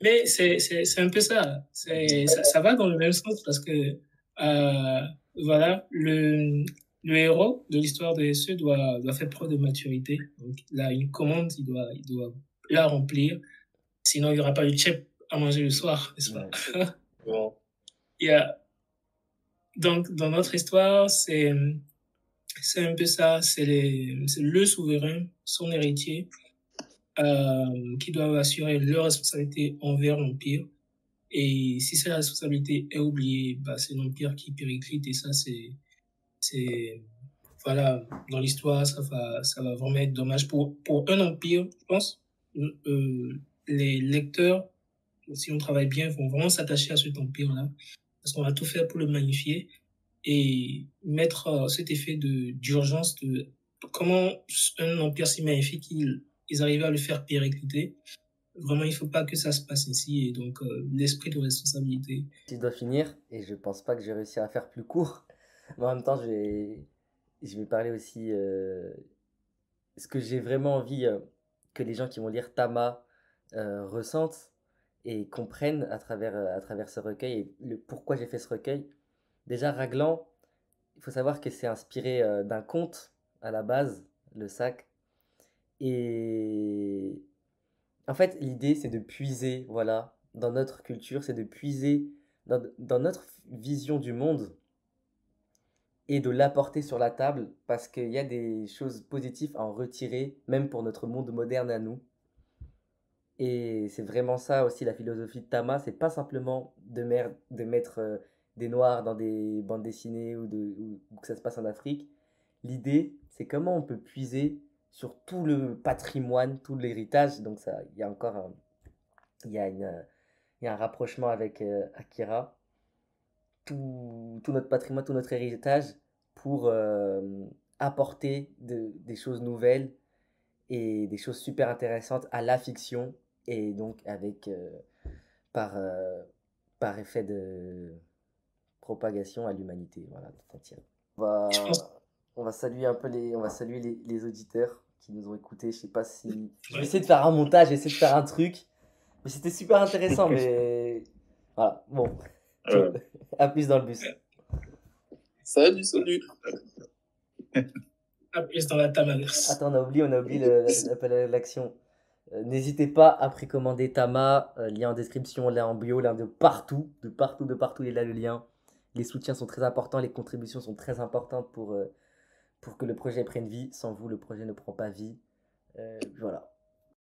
Mais c'est un peu ça. Ça va dans le même sens parce que, voilà, le héros de l'histoire de SE doit faire preuve de maturité. Donc, il a une commande, il doit la remplir. Sinon, il n'y aura pas de tchèp à manger le soir, n'est-ce pas? Bon. Il y a... Donc, dans notre histoire, c'est un peu ça. C'est le souverain, son héritier, qui doivent assurer leur responsabilité envers l'Empire. Et si cette responsabilité est oubliée, bah, c'est l'Empire qui périclite. Et ça, voilà, dans l'histoire, ça va vraiment être dommage pour un empire, je pense. Les lecteurs, si on travaille bien, vont vraiment s'attacher à cet empire-là, parce qu'on va tout faire pour le magnifier et mettre cet effet d'urgence de comment un empire si magnifique, ils arrivent à le faire péricliter. Vraiment, il faut pas que ça se passe ici, et donc l'esprit de responsabilité. Je dois finir, et je pense pas que j'ai réussi à faire plus court, mais en même temps, je vais parler aussi ce que j'ai vraiment envie que les gens qui vont lire Tama ressentent et comprennent à travers ce recueil et le pourquoi j'ai fait ce recueil. Déjà, Raglan, il faut savoir que c'est inspiré d'un conte à la base, le sac. Et en fait, l'idée, c'est de puiser, voilà, dans notre culture, c'est de puiser dans notre vision du monde et de l'apporter sur la table parce qu'il y a des choses positives à en retirer, même pour notre monde moderne à nous. Et c'est vraiment ça aussi la philosophie de Tama, c'est pas simplement de mettre des noirs dans des bandes dessinées ou que ça se passe en Afrique. L'idée, c'est comment on peut puiser sur tout le patrimoine, tout l'héritage. Donc ça, il y a encore il y a il y a un rapprochement avec Akira. Tout notre patrimoine, tout notre héritage pour apporter des choses nouvelles et des choses super intéressantes à la fiction et donc avec par, par effet de propagation à l'humanité. Voilà, tout entière. Je pense, On va saluer un peu on va saluer les auditeurs qui nous ont écoutés. Je sais pas si je vais essayer de faire un montage, essayer de faire un truc, mais c'était super intéressant. Mais voilà, bon, à plus dans le bus. Salut, salut. à plus dans la Tamaverse. Attends, on a oublié l'appel à l'action. N'hésitez pas à précommander Tama, lien en description, lien en bio, lien de partout, il est là le lien. Les soutiens sont très importants, les contributions sont très importantes pour que le projet prenne vie. Sans vous, le projet ne prend pas vie. Voilà.